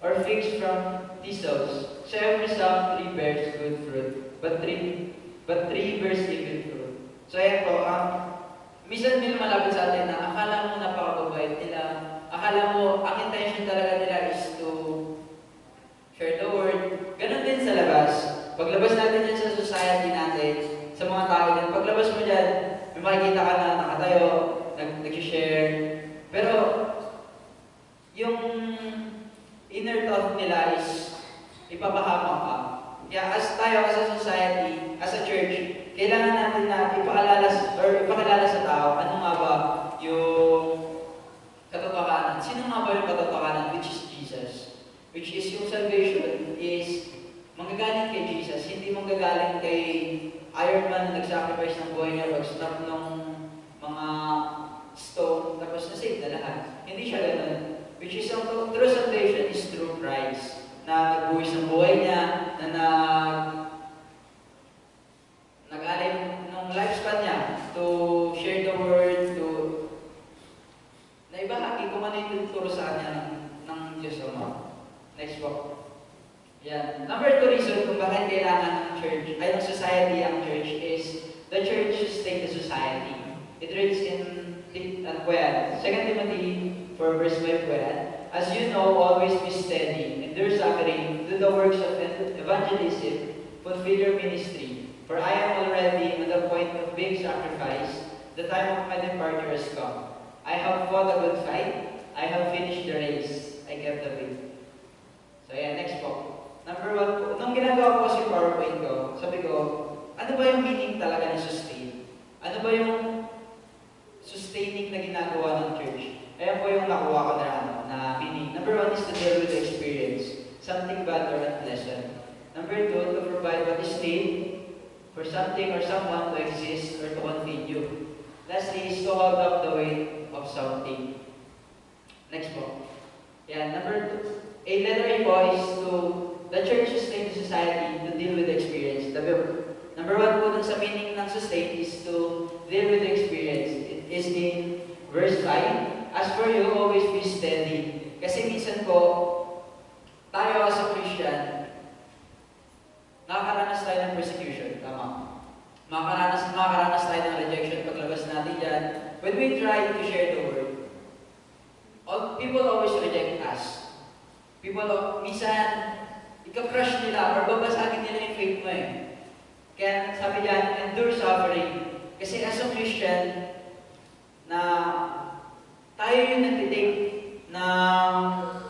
[SPEAKER 5] or figs from thistles? So every sound tree bears good fruit, but tree bears evil fruit. So ayan po, minsan may lumalapit sa atin na akala mo napakababait nila, akala mo ang intention talaga nila is to share the word. Ganon din sa labas. Paglabas natin dyan sa society natin, sa mga tao dyan, paglabas mo dyan, may makikita ka na nakatayo, nag-share. Pero, yung inner thought nila is ipapahamak ka. Kaya as tayo, as a society, as a church, kailangan natin na ipakilala sa tao ano nga ba yung katotohanan. Sino nga ba yung katotohanan, which is Jesus? Which is yung salvation is manggagaling kay Jesus, hindi manggagaling kay Iron Man na nag-sacrifice ng buhay niya pag-stop ng mga stone, tapos na-save na lahat. Hindi siya ganun. Which is ang true salvation is through Christ, na nagbuwis ng buhay niya, na nag-alay ng lifespan niya to share the word, to naibahagi kung ano yung tuturo sa kanya ng Diyos Ama. Next po. Yan. Number 2 reason kung bakit kailangan ng church, ay ng society ang church is the church sustain the society. It reads in 2 Timothy 4 verse 5, as you know, always be steady, endure suffering, do the works of evangelism, fulfill your ministry. For I am already on the point of being sacrificed, the time of my departure has come. I have fought a good fight, I have finished the race, I kept the faith. So yeah, next po. Number 1 po, nung ginagawa ko si PowerPoint ko, sabi ko, ano ba yung meaning talaga ng sustain? Ano ba yung sustaining na ginagawa ng church? Ayan po yung nakuha ko na meaning. Number 1 is to deal with the experience, something bad or unpleasant. Number 2, to provide what is needed for something or someone to exist or to continue. Lastly is to hold up the weight of something. Next po. Yan, number 2. Letter A po is to the church sustain the society to deal with the experience. Number 1 po dun sa meaning ng sustain is to deal with the experience. It is in verse 5. As for you, always be steady. Kasi minsan po, tayo as a Christian, nakakaranas tayo ng persecution. Tama. Makakaranas tayo ng rejection paglabas natin dyan. When we try to share the word, people always reject us. Minsan, ika-crush nila or babasagin nila yung faith mo eh. Kaya sabi dyan, endure suffering. Kasi as a Christian, na tayo yung nagtitake ng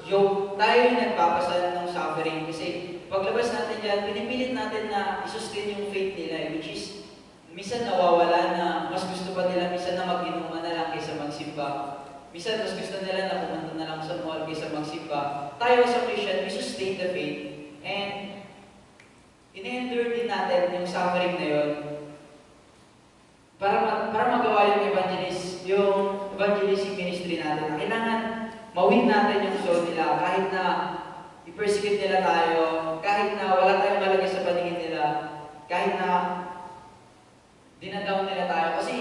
[SPEAKER 5] yoke, tayo yung nagpapasa ng suffering. Kasi paglabas natin dyan, pinipilit natin na isustain yung faith nila, which is minsan nawawala na, mas gusto pa nila minsan na mag-inuman na kaysa magsimba. Minsan, mas gusto nila na pumunta na lang sa mall kaysa magsimba. Tayo sa Christian, we sustain the faith. And in-endure din natin yung suffering na yun para magawa yung evangelistic ministry natin. Kailangan mawin natin yung soul nila kahit na i-persecute nila tayo, kahit na wala tayong malagay sa paningin nila, kahit na dinadown nila tayo. Kasi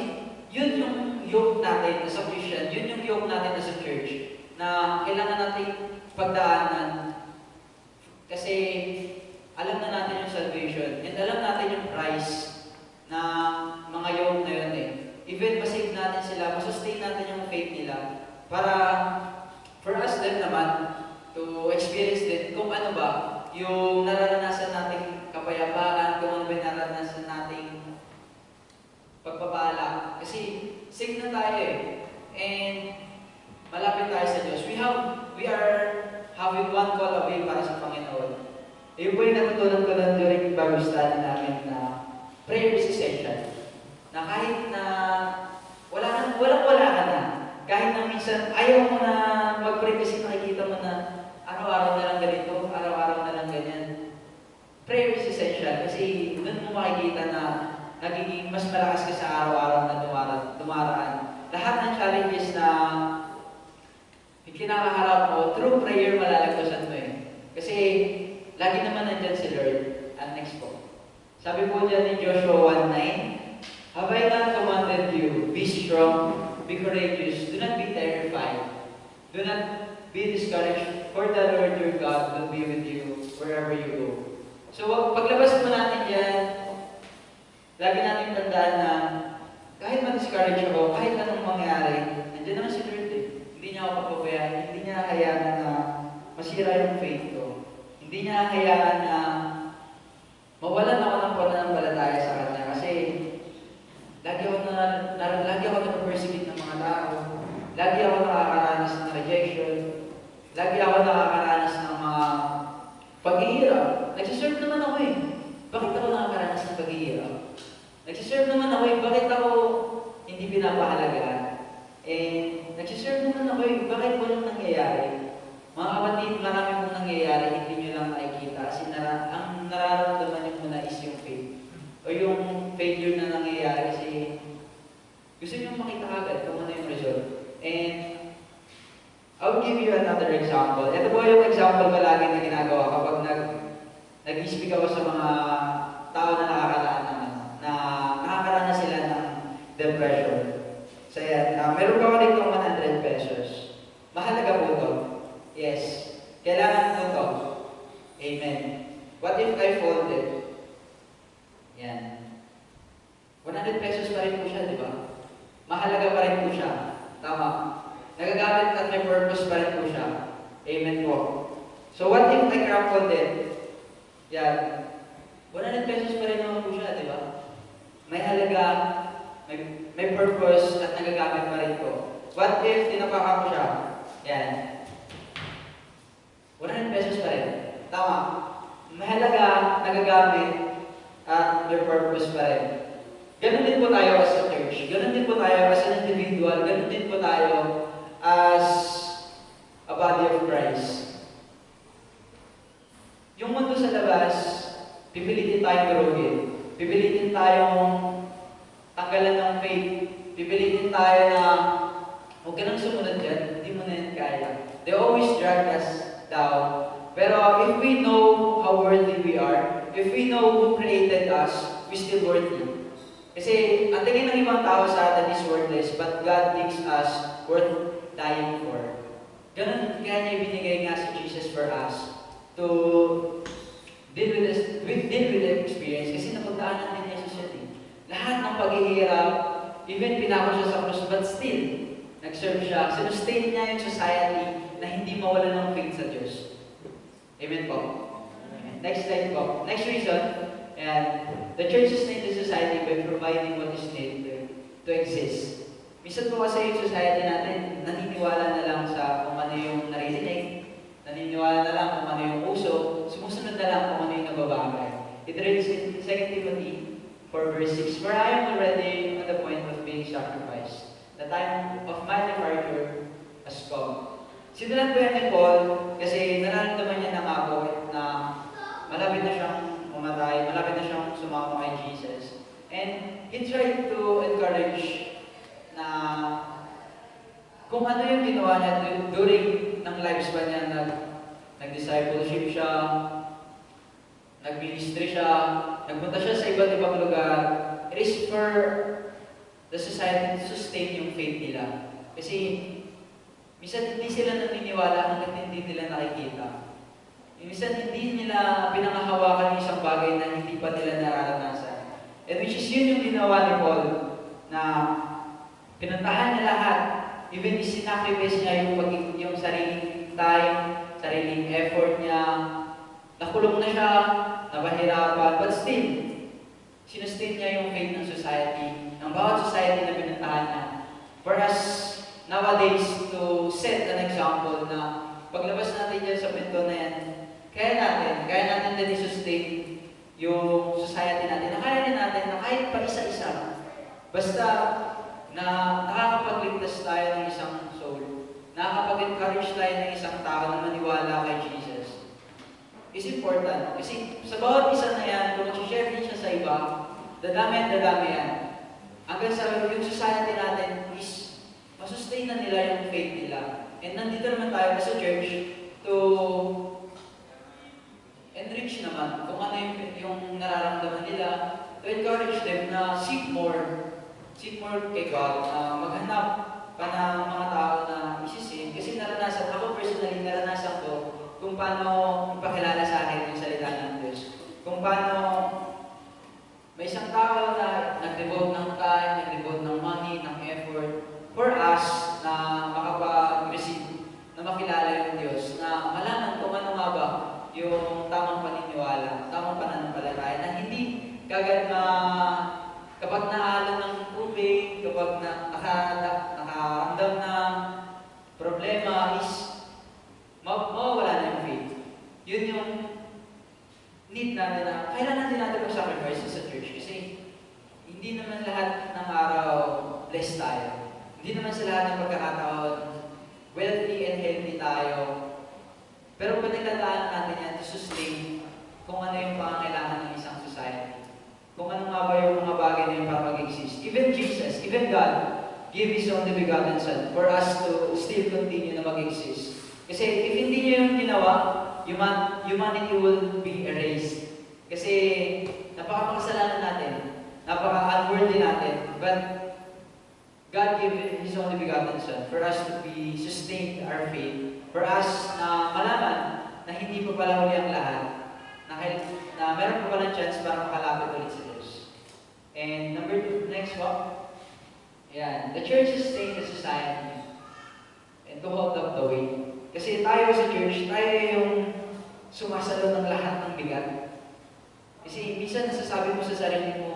[SPEAKER 5] yun yung yoke natin as a Christian, yun yung yoke natin as a church na kailangan natin pagdaanan. Kasi alam na natin yung salvation and alam natin yung price na mga yoke na yun eh. Even masave natin sila, masustain natin yung faith nila para for us din naman to experience din kung ano ba yung nararanasan nating kapayapaan, kung ano ba yung nararanasan nating pagpapala. Kasi sing na tayo eh. And malapit tayo sa Diyos. We are having one call away para sa Panginoon. Yung po yung natutunan ko lang during Bible study namin na prayer is essential. Na kahit na walang ka na. Kahit na minsan ayaw mo na mag-pray kasi nakikita mo na araw-araw na lang ganito, araw-araw na lang ganyan. Prayer is essential kasi doon mo makikita na nagiging mas malakas ka sa araw-araw na dumaraan. Lahat ng challenges na kinakaharap mo, through prayer malalagpasan mo eh. Kasi lagi naman nandyan si Lord. And next po. Sabi po dyan ni Joshua 1:9, "Have I not commanded you? Be strong, be courageous, do not be terrified, do not be discouraged, for the Lord your God will be with you wherever you go." So paglabas mo natin dyan, lagi natin tandaan na kahit ma-discourage ako, kahit anong mangyari, nandiyan naman si Lord eh. Hindi niya ako papabayaan, hindi niya hayaan na masira yung faith ko. Hindi niya hayaan na mawalan ako ng pananampalataya sa Kanya kasi lagi ako na-persecute ng mga tao, lagi ako nakakaranas ng rejection, lagi ako nakakaranas ng mga paghihirap. Nagsiserve naman ako eh. Bakit ako nakakaranas ng paghihirap? Nagsiserve naman ako eh. Bakit ako hindi pinapahalagaan? Nagsiserve naman ako eh. Bakit walang nangyayari? Mga kapatid, marami pong nangyayari, hindi nyo lang nakikita. Kasi ang nararamdaman nyo muna is yung faith. O yung failure na nangyayari kasi gusto nyo makita agad kung ano yung result. And I'll give you another example. Ito po yung example palagi na ginagawa kapag nag-speak ako sa mga tao na nakakaranas sila ng depression. So yan, meron pa ako dito 100 pesos. Mahalaga po ito. Yes. Kailangan po ito. Amen. What if I folded? Yan. 100 pesos pa rin po siya, di ba? Mahalaga pa rin po siya. Tama. Nagagamit at may purpose pa rin po siya. Amen po. So what if I crumpled it? Yan. 100 pesos pa rin naman po siya, di ba? May halaga, may purpose at nagagamit pa rin po. What if tinapaka ko siya? Yan. 100 pesos pa rin. Tama. May halaga, nagagamit, at may purpose pa rin. Ganon din po tayo as a church. Ganon din po tayo as an individual. Ganon din po tayo as a body of Christ. Yung mundo sa labas, pipilitin tayong durugin. Pipilitin tayong tanggalan ng faith. Pipilitin tayo na huwag ka nang sumunod dyan, hindi mo na yan kaya. They always drag us down. Pero if we know how worthy we are, if we know who created us, we still worthy. Kasi ang tingin ng ibang tao sa atin is worthless, but God thinks us worth dying for. Ganun kaya niya ibinigay nga si Jesus for us to deal with the experience. Kasi napagdaanan din niya siya din. Lahat ng paghihirap, even pinako siya sa krus, but still, nag-serve siya. Sinustain niya yung society na hindi mawala ng faith sa Diyos. Amen po. Next slide po. Next reason, and the church sustain the society by providing what is needed to exist. Minsan po kasi yung society natin, naniniwala na lang sa kung ano yung naririnig, naniniwala na lang kung ano yung uso, sumusunod na lang kung ano yung nababagay. It reads in 2 Timothy 4 verse 6, "For I am already at the point of being sacrificed. The time of Sinimulan po yan ni Paul kasi nararamdaman niya na nga po na malapit na siyang mamatay, malapit na siyang sumama kay Jesus. And he tried to encourage na kung ano yung ginawa niya during ng lifespan niya, nag-discipleship siya, nag-ministry siya, nagpunta siya sa iba't ibang lugar. It is for the society to sustain yung faith nila. Kasi minsan hindi sila naniniwala hanggang hindi nila nakikita. Minsan hindi nila pinangahawakan yung isang bagay na hindi pa nila nararanasan. And which is yun yung ginawa ni Paul na pinuntahan niya lahat. Even isinacrifice niya yung sariling time, sariling effort niya. Nakulong na siya, nabahirapan, but still, sinustain niya yung faith ng society, ng bawat society na pinuntahan niya. For us, nowadays, to set an example na paglabas natin dyan sa pinto na yan, kaya natin din i-sustain yung society natin, na kaya din natin na kahit pa isa-isa, basta na nakakapagligtas tayo ng isang soul, nakakapag-encourage tayo ng isang tao na maniwala kay Jesus, is important. Kasi sa bawat isa na yan, kung mag-share din siya sa iba, dadami at dadami yan. Hanggang sa yung society natin is masustain na nila yung faith nila. And nandito naman tayo sa church to enrich naman kung ano yung nararamdaman nila, to encourage them na seek more kay God, maghanap pa ng mga tao na isisin. Kasi ako personally, naranasan ko kung paano ipakilala sa akin yung salita ng Diyos. Kung paano may isang tao na nag-devote ng time, nag-devote ng money, ng effort, for us na makapag-receive, na makilala yung Diyos, na malaman kung ano nga ba yung tamang paniniwala, tamang pananampalataya, na hindi kagad na kapag naalo ng tubig, kapag nakaramdam ng problema is mawawala na yung faith. Yun yung need natin na kailangan din natin mag-sacrifice sa church kasi hindi naman lahat ng araw blessed tayo. Hindi naman sa lahat ng pagkakataon wealthy and healthy tayo. Pero panilalaan natin yan to sustain kung ano yung pangangailangan ng isang society. Kung ano nga ba yung mga bagay na yung para mag-exist. Even Jesus, even God, gave His only begotten Son for us to still continue na mag-exist. Kasi if hindi niyo yung ginawa, humanity will be erased. Kasi napaka-makasalanan natin, napaka-unworthy natin, but God gave His only begotten Son for us to be sustained our faith, for us na malaman na hindi pa pala huli ang lahat, na meron pa palang chance para makalapit ulit sa Diyos. And number 2, next one. Yan. The church sustains the society and to hold up the weight. Kasi tayo sa church, tayo yung sumasalo ng lahat ng bigat. Kasi minsan nasasabi mo sa sarili mo,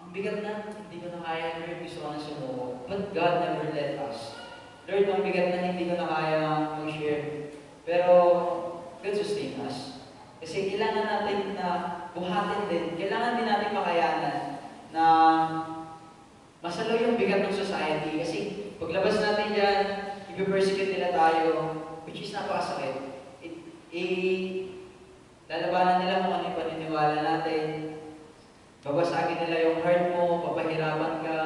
[SPEAKER 5] ang bigat na, hindi ko na kaya, Lord, gusto ko na sumuko. But God never let us. Lord, ang bigat na hindi ko na kaya mag-share. Pero God sustain us. Kasi kailangan natin na buhatin din, kailangan din natin makayanan na masalo yung bigat ng society. Kasi paglabas natin dyan, i-persecute nila tayo, which is napakasakit. Lalabanan nila kung ano yung paniniwala natin. Babasagin nila yung heart mo, papahirapan ka.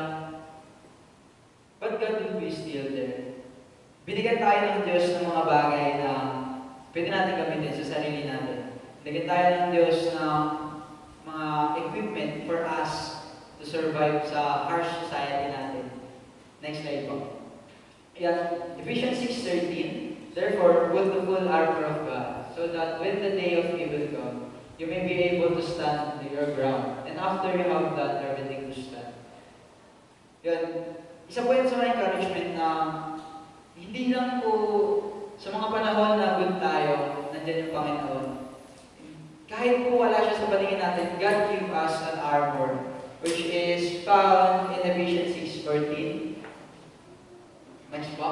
[SPEAKER 5] But God will be still there. Binigyan tayo ng Diyos ng mga bagay na pwede natin gamitin sa sarili natin. Binigyan tayo ng Diyos ng mga equipment for us to survive sa harsh society natin. Next slide po. Yan, Ephesians 6:13, therefore, put the full armor of God, so that when the day of evil comes, you may be able to stand your ground. And after you have done everything to stand. Yan, isa po yun sa mga encouragement na hindi lang po sa mga panahon na good tayo, nandiyan yung Panginoon. Kahit po wala siya sa paningin natin, God gave us an armor, which is found in Ephesians 6:14. Next po.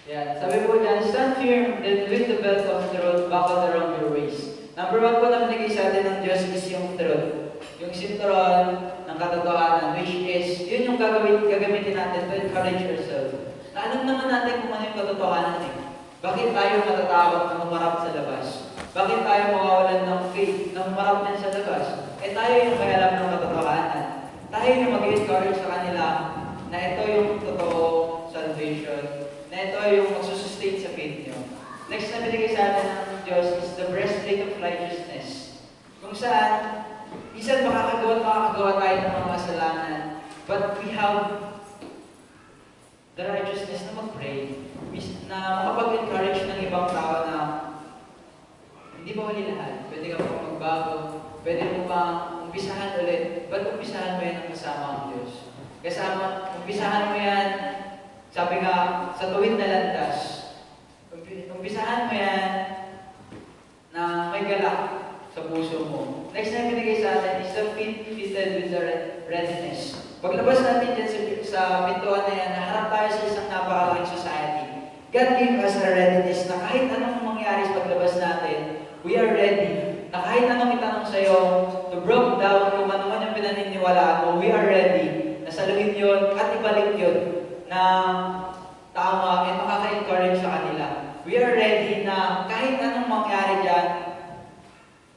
[SPEAKER 5] Yan. Sabi po dyan, stand firm, then with the belt of truth buckled around your waist. Number 1 po na binigay sa atin ng Diyos is yung truth. Yung sinturon ng katotohanan, which is, yun yung gagamitin natin to encourage ourselves. alam naman natin kung ano yung katotohanan eh. Bakit tayo matatakot na humarap sa labas? Bakit tayo mawawalan ng faith na humarap din sa labas? Eh tayo yung may alam ng katotohanan. Tayo yung mag-encourage sa kanila na ito yung totoong salvation, na ito yung magsusustain sa faith nyo. Next na binigay sa atin ng Diyos is the breastplate of righteousness. Kung saan, minsan makakagawa tayo ng mga kasalanan, but we have the righteousness na mag-pray, na makapag-encourage ng ibang tao na hindi ba huli lahat? Pwede ka pang magbago, pwede mo pang umpisahan ulit, but umpisahan mo yan ang kasama ang Diyos. Umpisahan mo yan, sabi nga, sa tuwid na landas, umpisahan mo yan na may galak sa puso mo. Next na binigay sa atin is the feet fitted with the readiness. Paglabas natin dyan sa pintuan na yan, naharap tayo sa isang napakalaking society. God gave us a readiness na kahit anong mangyari sa paglabas natin, we are ready. Na kahit anong itanong sa'yo, to break down kung ano man yung pinaniniwalaan mo, we are ready. Na saluhin yun at ibalik yun na tama at makaka-encourage sa kanila. We are ready na kahit anong mangyari dyan,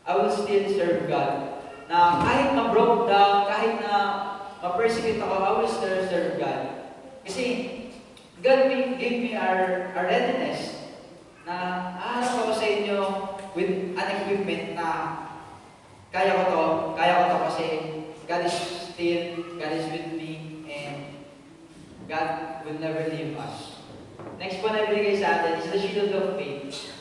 [SPEAKER 5] I will still serve God. Na kahit ma-broke down, kahit na ma-persecute ako, I will still serve God. Kasi, God gave me our readiness na aharap ako sa inyo with an equipment na kaya ko to kasi God is still, God is with me, and God will never leave us. Next po na ibigay sa atin is the shield of faith,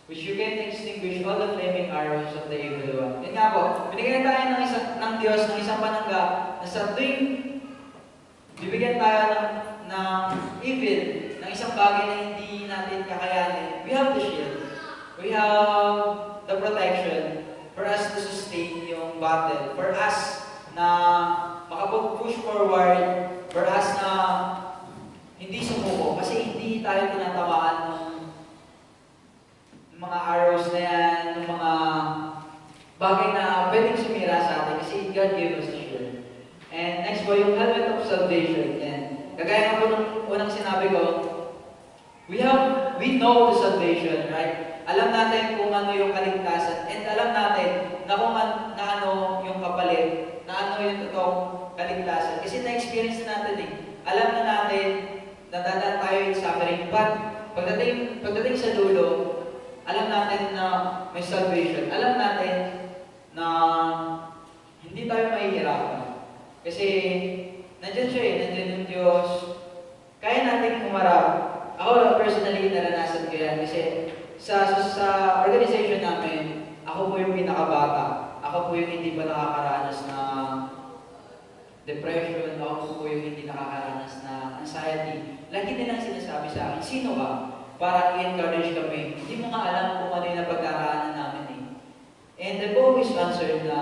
[SPEAKER 5] which you can extinguish all the flaming arrows of the evil one. Yan nga po, binigyan tayo ng Diyos ng isang panangga na sa tuwing bibigyan tayo ng evil, ng isang bagay na hindi natin kakayanin, we have the shield. We have the protection for us to sustain yung battle, for us na makapag-push forward, for us na hindi sumuko, kasi hindi tayo tinatamaan ng mga arrows na yan, ng mga bagay na pwedeng sumira sa atin, kasi God gave us the shield. And next po, yung helmet of salvation. Yan. Kagaya nga po nung unang sinabi ko, we know the salvation, right? Alam natin kung ano yung kaligtasan, and alam natin na kung ano yung kapalit, na ano yung totoong kaligtasan. Kasi na-experience natin eh. Alam na natin na dadaan tayo yung suffering, but pagdating sa dulo, alam natin na may salvation. Alam natin na hindi tayo mahihirapan. Kasi nandiyan siya eh, nandiyan yung Diyos. Kaya natin humarap. Ako personally, naranasan ko yan. Kasi sa organization namin, ako po yung pinakabata. Ako po yung hindi pa nakakaranas na depression. Ako po yung hindi nakakaranas na anxiety. Lagi nilang sinasabi sa akin, sino ka? Para i-encourage kami. Hindi mo nga alam kung ano yung napagkaraanan namin eh. And I've always answered na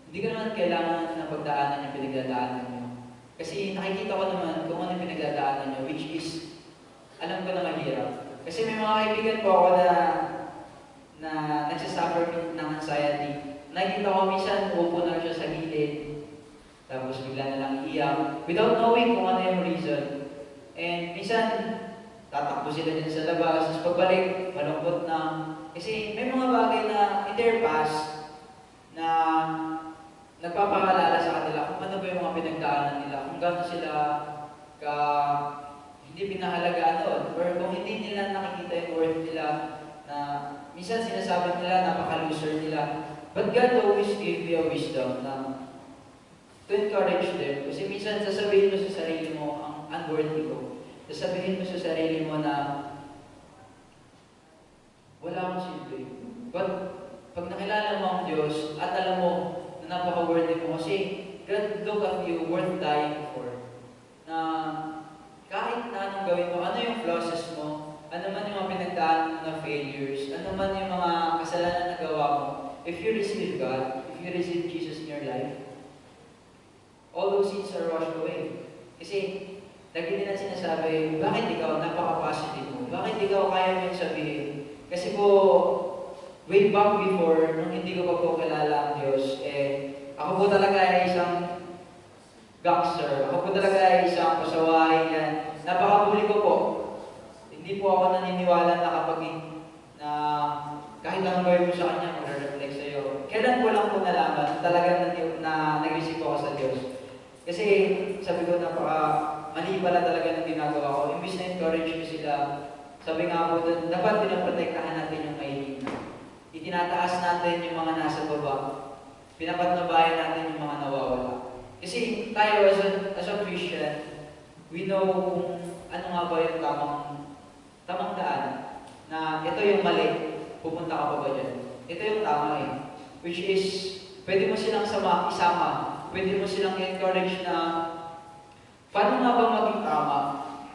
[SPEAKER 5] hindi ko naman kailangan na pagdaanan yung pinagdadaanan nyo. Kasi nakikita ko naman kung ano yung pinagdadaanan nyo, which is, alam ko na mahirap. Kasi may mga kaibigan po ako na nagsasuffer ng anxiety. Nakikita ko minsan, uupo na siya sa gilid, tapos bigla na lang iiyak, without knowing kung ano yung reason. And minsan, tatakbo sila dyan sa labas, tapos pagbalik, malungkot na. Kasi may mga bagay na in their past na nagpapaalala sa kanila kung ano ba yung mga pinagdaanan nila, kung gano'n sila hindi pinahalagaan doon, or kung hindi nila nakikita yung worth nila, na minsan sinasabi nila, napaka-loser nila. But God always gave you a wisdom na to encourage them. Kasi minsan sasabihin mo sa sarili mo, ang unworthy ko. Sasabihin mo sa sarili mo na wala akong silbi. But pag nakilala mo ang Diyos at alam mo na napaka-worthy mo, kasi God look at you worth dying for. Na kahit na anong gawin mo, ano yung flaws mo, ano man yung mga pinagdaan mo na failures, ano man yung mga kasalanan na gawa mo, if you receive God, if you receive Jesus in your life, all those sins are washed away. Kasi lagi nila sinasabi, bakit ikaw napaka-positive mo? Bakit ikaw kaya mo yung sabihin? Kasi po, way back before, nung hindi ko pa po kilala ang Diyos, ako po talaga ay isang gangster. Ako po talaga ay isang pasawahin yan. napakahuli ko po. Hindi po ako naniniwala na kapag na kahit anong gawin mo sa kanya, mag-reflect sa'yo. Kailan ko lang po nalaman, talagang na nag-receive ako sa Diyos. Kasi sabi ko, mali pala talaga ng ginagawa ko. Imbis na encourage ko sila, sabi nga po doon, dapat pinaprotektahan natin yung mahihina. Itinataas natin yung mga nasa baba. Pinapatnubayan natin yung mga nawawala. Kasi tayo as a Christian, we know kung ano nga ba yung tamang daan. Na ito yung mali, pupunta ka pa ba dyan? Ito yung tama eh. Which is, pwede mo silang isama. Pwede mo silang encourage na paano nga ba maging tama?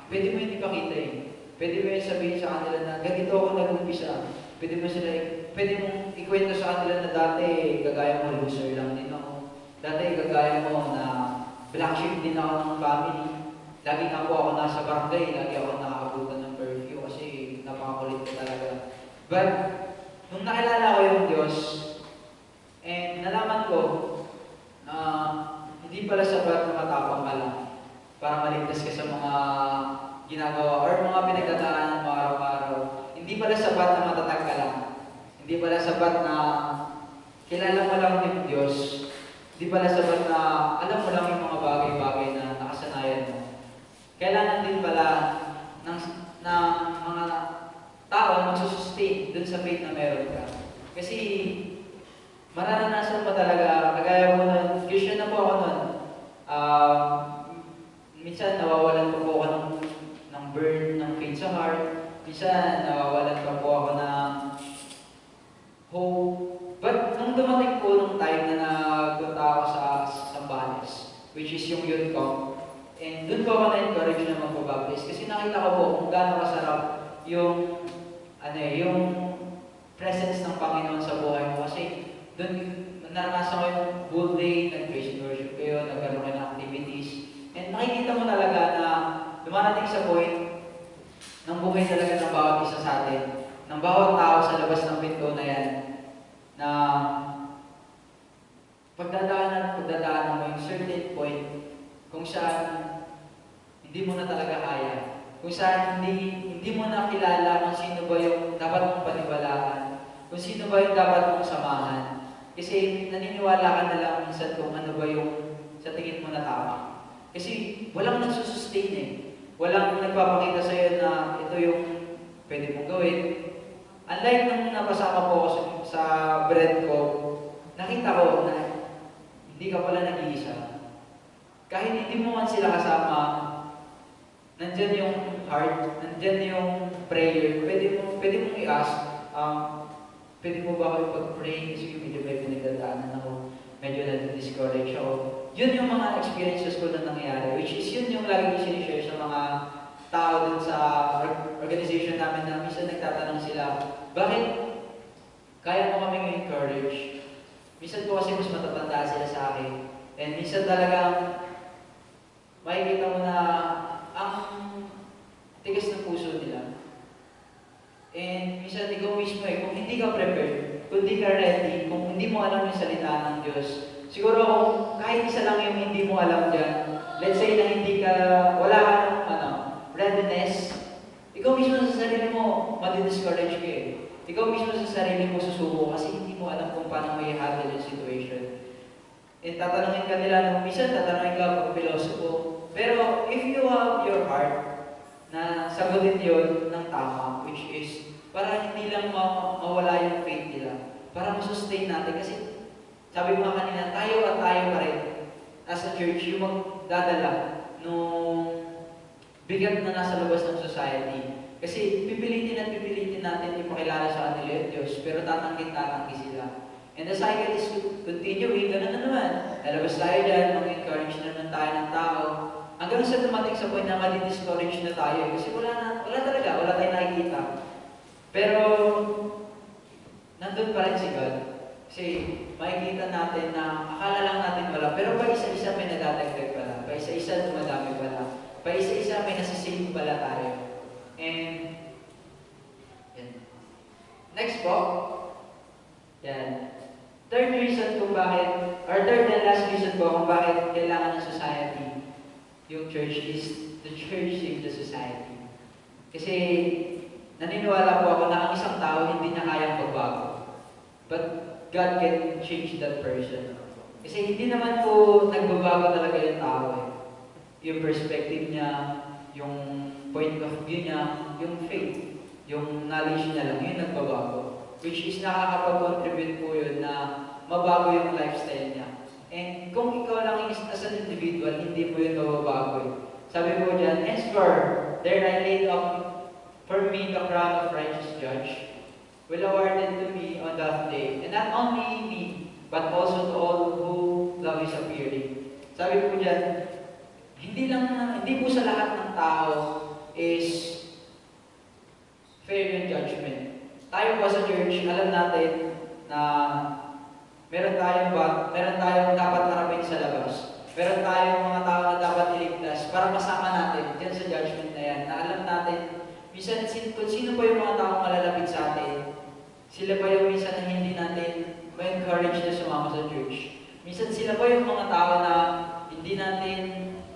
[SPEAKER 5] Pwede mo yung ipakita eh. Pwede mo yung sabihin sa kanila na ganito ako nag-umpisa. Pwede mong ikwento sa kanila na dati gagaya mo loser lang din ako. Dati gagaya mo na black sheep din ako ng family. Lagi nga po ako nasa barangay, lagi ako nakakabutan ng curfew kasi napakakulit ko talaga. But, nung nakilala ko yung Diyos, and nalaman ko na hindi pala sapat na matapang ka lang para maligtas ka sa mga ginagawa or mga pinagdadaanan mo araw-araw. Hindi pala sapat na matatag ka lang. Hindi pala sapat na kilala mo lang yung Diyos. Hindi pala sapat na alam mo lang yung mga bagay-bagay na nakasanayan mo. Kailangan din pala ng mga tao magsusustain dun sa faith na meron ka. Kasi mararanasan mo talaga, kagaya mo nun, Christian na po ako nun. Minsan nawawalan pa po ako ng burn, ng faith sa heart. Minsan nawawalan pa po ako ng hope. But nung dumating po nung time na nagpunta ako sa Sambales, which is yung BreadCom, and doon po ako na-encourage na magpabaptize kasi nakita ko po kung gaano kasarap yung presence ng Panginoon sa buhay mo. Kasi doon naranasan ko yung whole day, nag-praise and worship kayo, nagkaroon kayo ng activities. And nakikita mo talaga na dumarating sa point ng buhay talaga ng bawat isa sa atin, ng bawat tao sa labas ng pinto na yan, na pagdadaanan mo yung certain point kung saan hindi mo na talaga kaya. Kung saan hindi mo na kilala kung sino ba yung dapat mong paniwalaan, kung sino ba yung dapat mong samahan. Kasi naniniwala ka na lang minsan kung ano ba yung sa tingin mo na tama. Kasi walang nagsusustain eh. Walang nagpapakita sa'yo na ito yung pwede mong gawin. Unlike nung napasama po ako sa BreadCom, nakita ko na hindi ka pala nag-iisa. Kahit hindi mo man sila kasama, nandyan yung heart, nandyan yung prayer. Pwede mong i-ask, pwede mo ba ako pag-pray? Kasi medyo may pinagdadaanan ako, medyo na-discourage ako. Yun yung mga experiences ko na nangyayari, which is yun yung lagi ko sinishare sa mga tao dun sa organization namin na minsan nagtatanong sila, bakit kaya mo kaming encourage? Minsan po kasi mas matatanda sila sa akin. And minsan talagang makikita mo na ang tigas ng puso nila. And minsan ikaw mismo kung hindi ka prepared, kung hindi ka ready, kung hindi mo alam yung salita ng Diyos, siguro kahit isa lang yung hindi mo alam dyan, let's say na wala kang readiness, ikaw mismo sa sarili mo, madi-discourage ka eh. Ikaw mismo sa sarili mo susuko kasi hindi mo alam kung paano mo i-handle yung situation. And tatanungin ka nila, minsan tatanungin ka kung pilosopo. Pero if you have your heart na sagutin yun ng tama, which is para hindi lang mawala yung faith nila, para masustain natin. Kasi sabi mo kanina, tayo at tayo pa rin as a church, yung magdadala nung bigat na nasa labas ng society. Kasi pipilitin natin ipakilala sa kanila yung Diyos, pero tatanggi sila. And the cycle is continuing, ganun na naman. Lalabas tayo dyan, mag-encourage na naman tayo ng tao. Hanggang sa dumating sa point na madi-discourage na tayo. Kasi wala tayong nakikita. Pero, nandun pa rin si God. Kasi makikita natin na akala lang natin wala. Pero pa isa-isa may nadadagdag pala. Pa isa-isa dumadami pala. Pa isa-isa may nasisave pala tayo. And, yan. Next po. Yan. Third reason kung bakit, or third and last reason po kung bakit kailangan ng society, yung church is the church saves the society. Kasi naniniwala po ako na ang isang tao hindi niya kayang pagbago. But God can change that person. Kasi hindi naman po nagbabago talaga yung tao eh. Yung perspective niya, yung point of view niya, yung faith, yung knowledge niya lang, yun nagbabago. Which is nakakapag-contribute po yun na mabago yung lifestyle niya. And kung ikaw lang as an individual, hindi mo yun mababago eh. Sabi po dyan, henceforth, there I laid up for me the crown of righteous judge, will awarded to me on that day, and not only me, but also to all who love His appearing. Sabi po dyan, hindi po sa lahat ng tao is fair yung judgment. Tayo po sa church, alam natin na meron tayong dapat harapin sa labas. Meron tayong mga tao na dapat iligtas para masama natin dyan sa judgment na yan, na alam natin, minsan kung sino po yung mga taong malalapit sa atin, sila pa yung minsan na hindi natin ma-encourage na sumama sa church. Minsan sila pa yung mga tao na hindi natin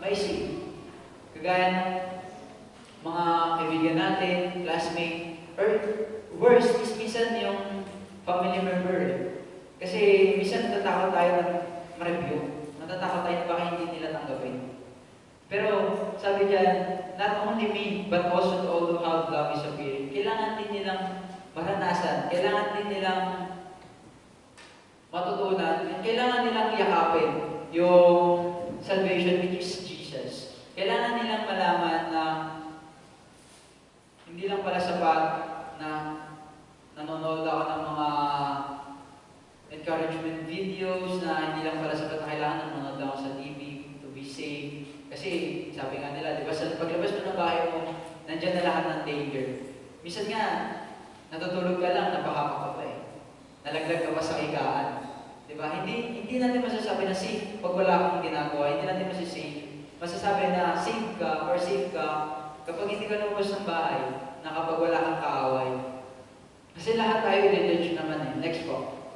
[SPEAKER 5] maisip. Kagaya ng mga kaibigan natin, classmate, or worst is minsan yung family member. Kasi minsan natatakot tayo na ma-review. Natatakot tayo na baka hindi nila tanggapin. Pero sabi dyan, not only me, but also to all who have love is appearing. Kailangan din nilang maranasan, kailangan din nilang matutunan, at kailangan nilang yakapin yung salvation which is Jesus. Kailangan nilang malaman na hindi lang pala sapat na nanonood ako ng mga encouragement videos, na hindi lang pala sapat na kailangan nanonood ako sa TV to be safe. Kasi sabi nga nila, di ba, paglabas mo ng bahay mo, nandiyan na lahat ng danger. Minsan nga, natutulog ka lang, napahama ka pa eh. Nalaglag ka pa sa higaan. Di ba? Hindi natin masasabi na safe pag wala akong ginagawa. Hindi natin masasabi na safe ka or safe ka kapag hindi ka lumabas ng bahay, na kapag wala kang kaaway. Kasi lahat tayo i-judge naman eh. Next po.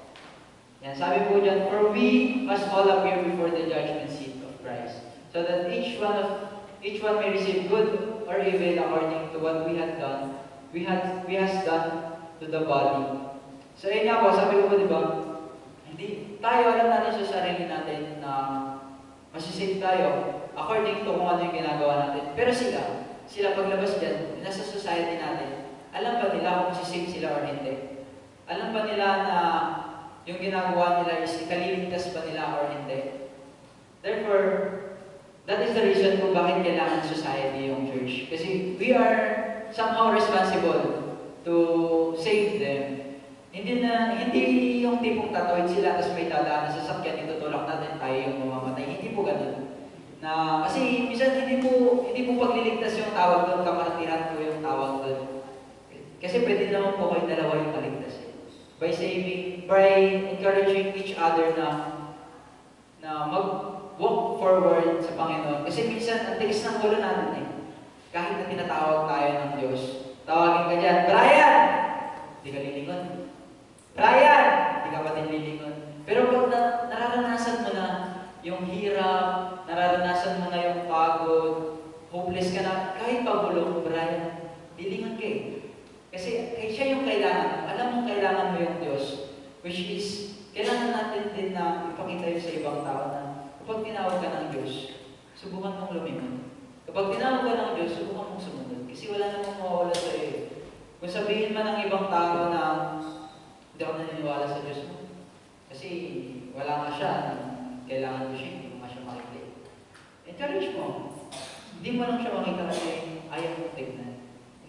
[SPEAKER 5] Yan, sabi po dyan, for we must all appear before the judgment seat of Christ, so that each one may receive good or evil according to what we has done to the body. So yun nga po, sabi ko po, di ba, hindi tayo, alam natin sa sarili natin na masisave tayo according to kung ano yung ginagawa natin. Pero sila paglabas dyan, nasa society natin, alam ba nila kung masisave sila or hindi? Alam ba nila na yung ginagawa nila is ikaliligtas ba nila or hindi? Therefore, that is the reason kung bakit kailangan society yung church. Kasi we are somehow responsible to save them. Hindi yung tipong tatawid sila tapos may dadaan na sasakyan, itutulak natin tayo yung mamamatay. Hindi po ganun. Kasi minsan hindi po pagliligtas yung tawag doon, kamaratiran po yung tawag doon. Kasi pwede naman po kayo dalawa yung kaligtas. By encouraging each other na mag-walk forward sa Panginoon. Kasi minsan, ang tigas ng ulo natin eh. Kahit na tinatawag tayo ng Diyos. Tawagin ka dyan, Bryan! Hindi ka lilingon. Bryan! Hindi ka pa din lilingon. Pero pag nararanasan mo na yung hirap, nararanasan mo na yung pagod, hopeless ka na, kahit pagulong, Bryan, lilingon ka eh. Kasi siya yung kailangan. Alam mo, kailangan mo yung Diyos. Which is, kailangan natin din na ipakita yun sa ibang tao na kapag tinawag ka ng Diyos, subukan mong lumingon. Kapag tinawag ka ng Diyos, subukan mong sumunod. Kasi wala namang mawawala sa iyo. Kung sabihin man ng ibang tao na hindi ako naniniwala sa Diyos mo, kasi wala nga siya, kailangan mo siya, hindi mo nga siya makikita. Encourage mo. Hindi mo lang siya makita kasi ayaw mong tignan.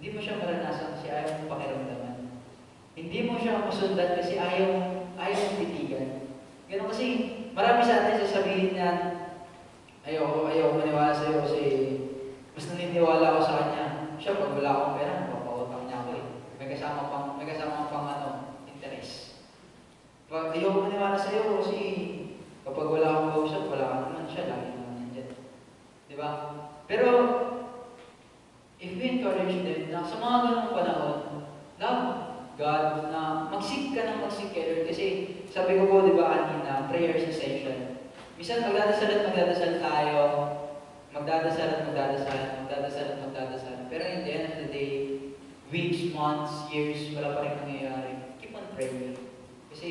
[SPEAKER 5] Hindi mo siya maranasan kasi ayaw mong pakiramdaman. Hindi mo siya masundan kasi ayaw mong titigan. Ganun kasi, marami sa atin sasabihin na ayaw maniwala sa iyo kasi mas naniniwala ako sa kanya. Siya, pag wala akong pera, mapapautang niya ako eh. May kasama pang interest. Ayaw maniwala sa iyo kasi kapag wala akong kausap, wala ka naman siya, lagi naman nandiyan. Diba? Pero, if we encourage them na sa mga ganong panahon, love God, na mag-seek ka ng mag-seek kay Lord. Kasi sabi ko po, di ba kanina, prayer session. Minsan magdadasal tayo, magdadasal magdadasal at magdadasal. Pero in the end of the day, weeks, months, years, wala pa rin nangyayari. Keep on praying. Kasi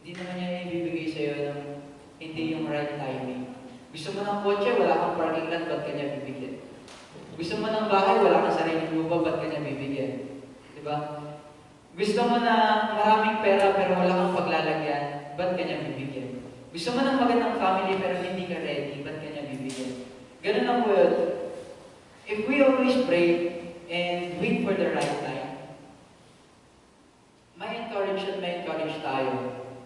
[SPEAKER 5] hindi naman niya ibibigay sa'yo ng hindi yung right timing. Gusto mo ng kotse, wala kang parking lot, ba't kanya bibigyan? Gusto mo ng bahay, wala kang sariling lupa, ba't kanya bibigyan? Diba? Gusto mo na maraming pera pero wala kang paglalagyan, ba't kanya bibigyan? Gusto mo ng magandang family pero hindi ka ready, ba't kanya bibigyan? Ganun lang po yun. If we always pray and wait for the right time, may encourage tayo.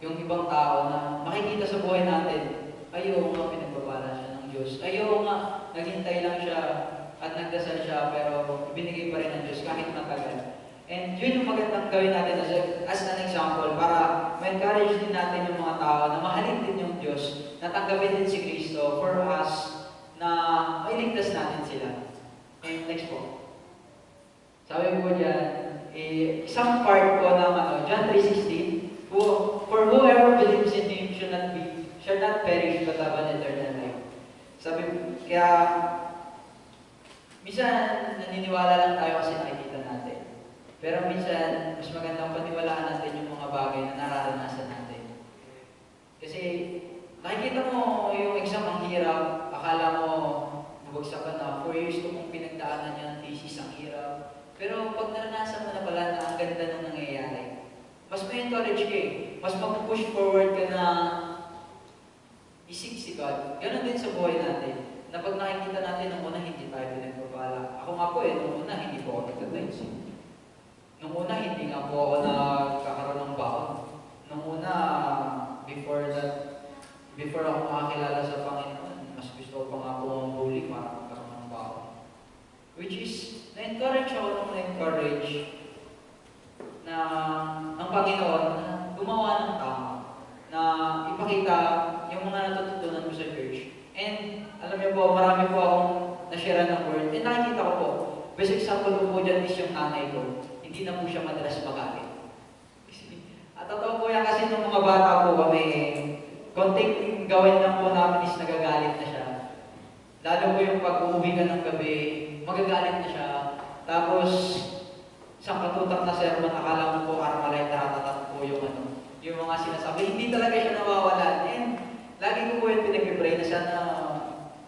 [SPEAKER 5] Yung ibang tao na makikita sa buhay natin, ayaw nga pinagbabala siya ng Diyos. Ayaw nga, naghintay lang siya at nagdasal siya pero ibinigay pa rin ng Diyos kahit matagal. And yun yung magandang gawin natin as an example para ma-encourage din natin yung mga tao na mahalin din yung Diyos, na tanggapin din si Kristo for us na mailigtas natin sila. And next po. Sabi po dyan, isang part po ng John 3:16, for whoever believes in Him shall not perish but have an eternal life. Sabi, kaya minsan naniniwala lang tayo kasi nakikita natin. Pero minsan, mas magandang paniwalaan natin yung mga bagay na nararanasan natin. Kasi nakikita mo yung exam ang hirap, akala mo bubagsak ka na, 4 years ko kung pinagdaanan niya ng thesis ang hirap. Pero pag naranasan mo na pala na ang ganda nung nangyayari, mas may encourage ka eh. Mas mag-push forward ka na isig si God. Ganon din sa buhay natin. Na pag nakikita natin nung una, hindi tayo pinagpapala. Ako nga po nung una, hindi po ako nagtataysin. Nung una, hindi nga po ako nagkakaroon ng baon. Nung una, before ako makakilala sa Panginoon, mas gusto ko pa nga po ang bully para magkaroon ng baon. Which is, na-encourage ako nung na-encourage na ang Panginoon na gumawa ng tama, na ipakita yung mga natututunan ko sa church. And alam niyo po, marami po akong na-share ng word. And nakikita ko po, best example ko po dyan is yung nanay ko. Hindi na po siya madalas magalit. At totoo po yan kasi nung mga bata po kami, konting gawin lang po namin is nagagalit na siya. Lalo po yung pag-uwi ka ng gabi, magagalit na siya. Tapos, isang katutak na sermon, akala mo po Armalite naratatat po yung mga sinasabi. Hindi talaga siya nawawala. And lagi ko po yung pinag-pray na sana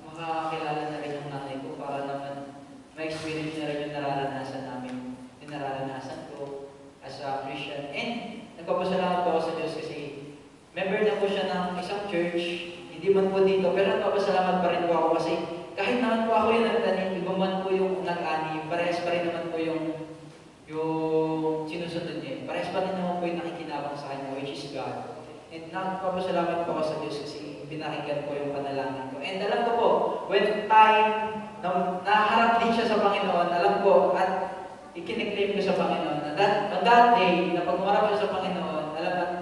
[SPEAKER 5] makakilala na rin yung nanay ko para naman ma-experience na rin yung nararanasan namin, yung nararanasan ko as a Christian. And nagpapasalamat po ako sa Diyos kasi member na po siya ng isang church, hindi man po dito, pero nagpapasalamat pa rin po ako kasi kahit naman po ako yung nagtanim, iba man po yung nag-ani, parehas pa rin naman po yung sinusunod niya. Parehas pa rin naman po yung nakikinabang sa kanya, which is God. And nagpapasalamat po ako sa Diyos kasi pinakinggan ko yung panalangin ko. And alam ko po, when time na naharap din siya sa Panginoon, alam ko at ikiniklaim ko sa Panginoon na on that day, na pag umarap siya sa Panginoon,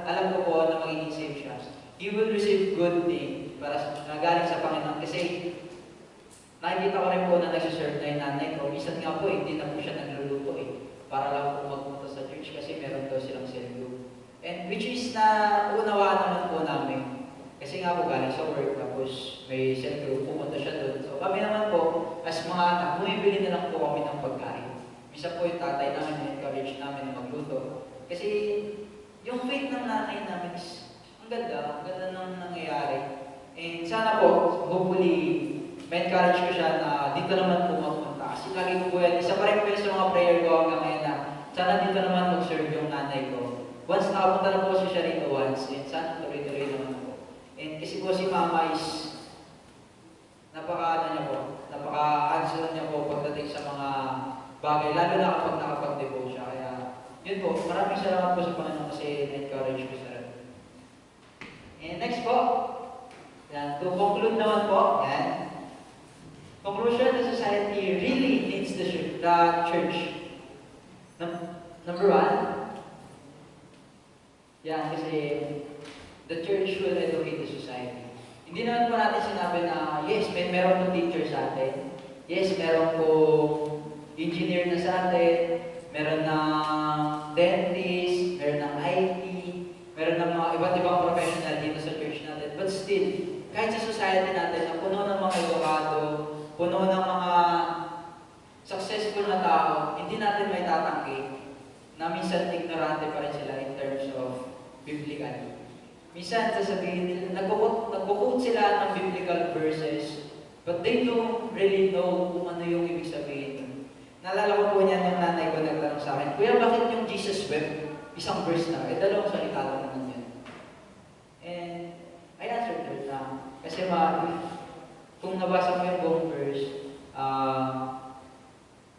[SPEAKER 5] alam ko po na magiging safe siya. He will receive good thing para galing sa Panginoon. Kasi nakikita ko rin po na nagsiserve na yung nanay ko. Minsan nga po, hindi na po siya nagluluto para lang po magpunta sa church kasi meron daw silang cell group. And which is na unawaan naman po namin. Kasi nga po galing sa work, tapos may cell group, pumunta siya doon. So kami naman po, as mga anak, bumibili na lang po kami ng pagkain. Misa po yung tatay namin na-encourage namin na magluto. Kasi yung faith ng nanay namin is ang ganda nang nangyayari. And sana po, hopefully, ma-encourage ko siya na dito naman po magpunta. Kasi lagi ko po yan, isa pa rin po yun sa mga prayer ko hanggang ngayon na sana dito naman mag-serve yung nanay ko. Once nakapunta na po siya rito once, and sana tuloy-tuloy naman po. And kasi po si Mama is napaka-answer niya po pagdating sa mga bagay, lalo na kapag nakapag-devote siya. Kaya yun po, maraming salamat po sa Panginoon kasi na-encourage ko siya. And next po, yan, to conclude naman po, yan. Conclusion, the society really needs the church. Number one, yan, kasi the church will educate the society. Hindi naman po natin sinabi na, yes, meron po teacher sa atin. Yes, meron po engineer na sa atin. Meron na dentist, meron ng IT, meron ng mga iba't ibang professional dito sa church natin. But still, kahit sa society natin na puno ng mga edukado, puno ng mga successful na tao, hindi natin may tatanggi na minsan ignorante pa rin sila in terms of biblical. Minsan sasabihin nila, nagkukot sila ng biblical verses, but they don't really know kung ano yung ibig sabihin nun. Naalala ko po niyan yung nanay ko nagtanong sa akin, Kuya, bakit yung Jesus wept? Isang verse na, dalawang salita lang naman yan. And I answered her na, kasi kung nabasa mo yung buong verse,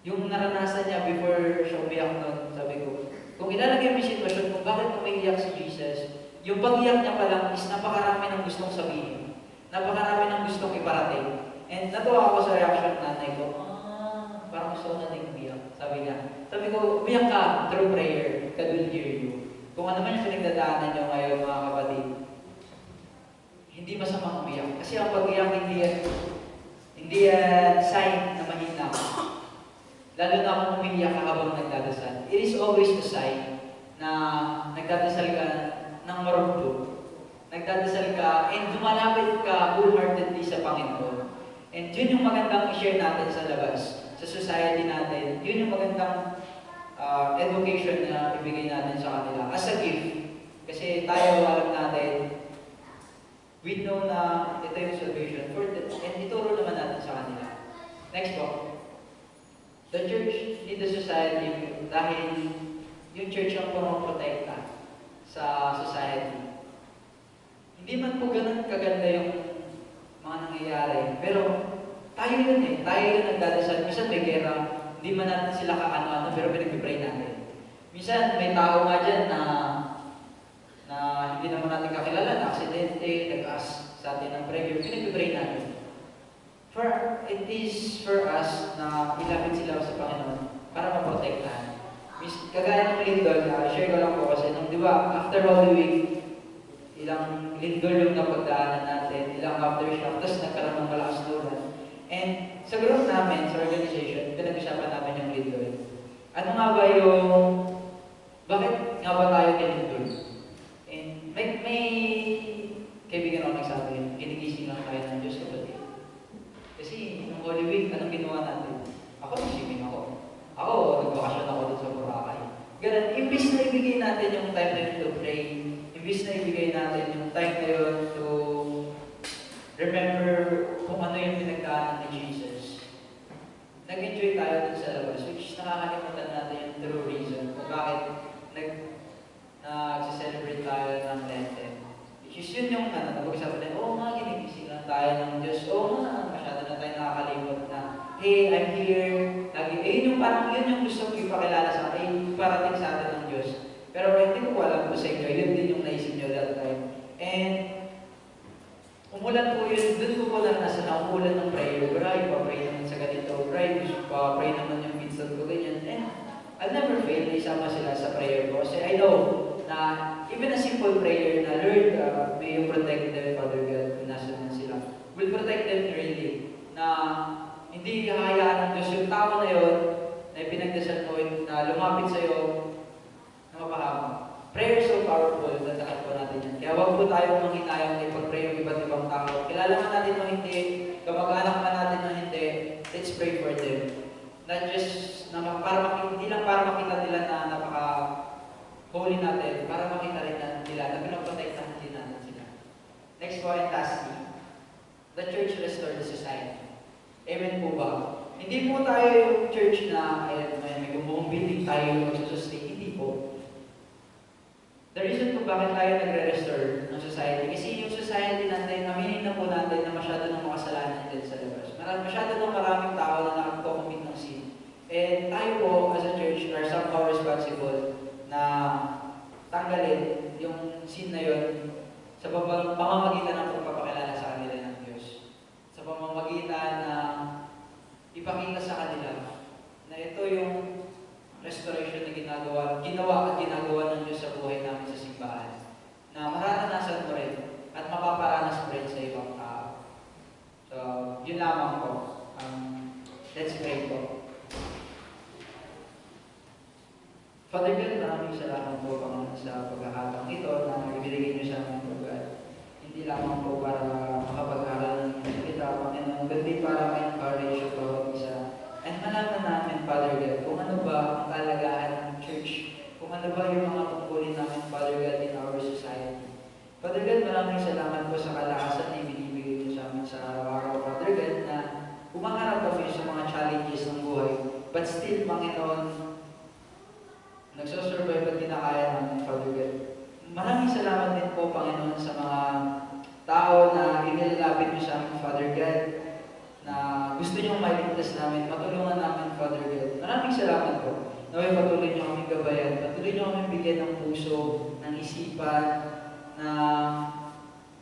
[SPEAKER 5] yung naranasan niya before siya umiyak nun, sabi ko, kung ilalagay mo yung sitwasyon kung bakit umiiyak si Jesus, yung pag-iyak niya pa lang is napakarami ng gustong sabihin. Napakarami ng gustong iparating. And natuwa ako sa reaction ng nanay ko, parang gusto ko na din umiyak. Sabi niya, sabi ko, umiyak ka through prayer, God will hear you. Kung ano man yung pinagdadaanan niyo ngayon, mga kapatid, hindi masamang umiyak. Kasi ang pag-iyak hindi yan sign na mahina ka. Lalo na kung umiiyak ka habang nagdadasal. It is always a sign na nagdadasal ka ng marunong. Nagdadasal ka and lumalapit ka wholeheartedly sa Panginoon. And yun yung magandang i-share natin sa labas, sa society natin. Yun yung magandang education na ibigay natin sa kanila as a gift. Kasi tayo alam natin, we know na ito yung salvation for them, and ituro naman natin sa kanila. Next po. The church need the society dahil yung church ang pumoprotekta sa society. Hindi man po ganun kaganda yung mga nangyayari, pero tayo yun eh. Tayo yun nagdadasal. Minsan may gera, hindi man natin sila kaano-ano, pero pinag-pray natin. Minsan may tao nga dyan na hindi naman natin kakilala, na aksidente, nag-ask sa atin ng prayer, pinag-pray natin. It is for us na ilapit sila sa Panginoon para maprotektahan. Kagaya ng lindol na, share ko lang po kasi, di ba, after Holy Week, ilang lindol yung napagdaanan natin, ilang aftershock, tapos nagkaroon ng malakas lulan. And sa group namin, sa organization, pinag-usapan namin yung lindol. Ano nga ba bakit nga ba tayo lindol? And may kaibigan ako nagsabi, ginigising lang tayo ng Diyos kapatid. Kasi nung Holy Week, anong ginawa natin? Ako, nag-swimming ako. Ako, nagbakasyon ako dun sa Boracay. Ganun, imbis na ibigay natin yung time na yun to pray, imbis na ibigay natin yung time na yun to remember kung ano yung pinagdaanan ni Jesus. Nag-enjoy tayo dun sa labas, which nakakalimutan natin yung true reason kung bakit nag-celebrate tayo ng Lenten. Which is yun yung napag-usapan natin, nga, ginigising lang tayo ng Diyos. Nga, masyado na tayo nakakalimot na, hey, I'm here. Yun yung gusto kong ipakilala sa akin, parating sa atin ng Diyos. Pero hindi ko alam po sa inyo, yun din yung naisip nyo that time. And, umulan po yun, dun ko po lang nasa umulan ng prayer. Bryan, pa-pray naman sa ganito. Bryan, pa-pray naman yung minsan ko, ganyan. And, I'll never fail na isama sila sa prayer ko. Kasi I know na even a simple prayer na, Lord, may you protect them, Father God, kung nasa man sila, will protect them really. Na hindi hahayaan ng Diyos yung tao na yun, na ipinagdasal mo na lumapit sa'yo, na mapahama. Prayer is so powerful, tandaan po natin yan. Kaya huwag po tayo manghinayang na ipag-pray yung iba't ibang tao. Kilala man natin o hindi, kamag-anak man natin o hindi, let's pray for them. Not just, hindi lang para makita nila na napaka-holy natin, para makita rin nila na pinaprotektahan din natin sila. Next po, and lastly, the church restore the society. Amen po ba? Hindi po tayo yung church na may gumuhong building tayo yung magsusustain. Hindi po. The reason po bakit tayo nagre-restore ng society, kasi yung society natin, aminin na po natin na masyado ng makasalanan din sa labas. Masyado ng maraming tao na nakapag-commit ng sin. And tayo po, as a church, are somehow responsible na tanggalin yung sin na yun sa pamamagitan ng pagpapakilala sa kanila ng Diyos. Sa pamamagitan na ipakita sa kanila na ito yung restoration na ginawa ng Diyos sa buhay namin sa simbahan. Na mararanasan mo rin at mapaparanas mo rin sa ibang tao. So, yun lamang po. Let's pray po. Father God, maraming salamat po, Panginoon, sa pagkakataong ito na ibinigay niyo sa amin po, God. Hindi lamang po para makapag-aral ng salita, Panginoon, kundi para ma-encourage yung bawat isa. And malaman namin, namin, Father God, kung ano ba ang kalagahan ng church, kung ano ba yung mga tungkulin namin, Father God, in our society. Father God, maraming salamat po sa kalakasan na ibinibigay niyo sa amin sa araw-araw, Father God, na umangarap kami sa mga challenges ng buhay. But still, Panginoon, nagsosurvive at kinakaya namin, Father God. Maraming salamat din po, Panginoon, sa mga tao na inilalapit niyo sa amin, Father God, na gusto niyong mailigtas namin, matulungan namin, Father God. Maraming salamat po. Naway patuloy niyo kaming gabayan, patuloy niyo kaming bigyan ng puso, ng isipan, na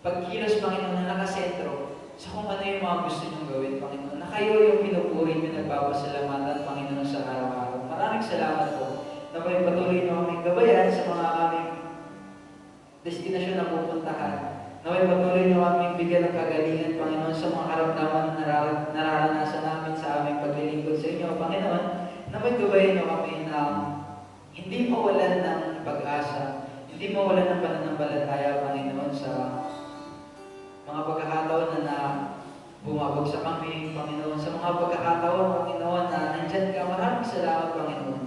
[SPEAKER 5] pagkilos, Panginoon, na nakasentro sa kung ano yung mga gusto niyong gawin, Panginoon. Na kayo yung pinupuri niyo, nagpapasalamatan, Panginoon, sa araw-araw. Maraming salamat po. Naway patuloy niyo kaming gabayan sa mga aming destinasyon na pupuntahan. Naway patuloy niyo kaming bigyan ng kagalingan, Panginoon, sa mga karamdaman na nararanasan namin sa aming paglilingkod sa inyo, Panginoon. Naway gabayan niyo kami na hindi mawalan ng pag-asa, hindi mawalan ng pananampalataya, Panginoon, sa mga pagkakataon na bumabagsak kami, Panginoon. Sa mga pagkakataon, Panginoon, na nandyan ka. Maraming salamat, Panginoon.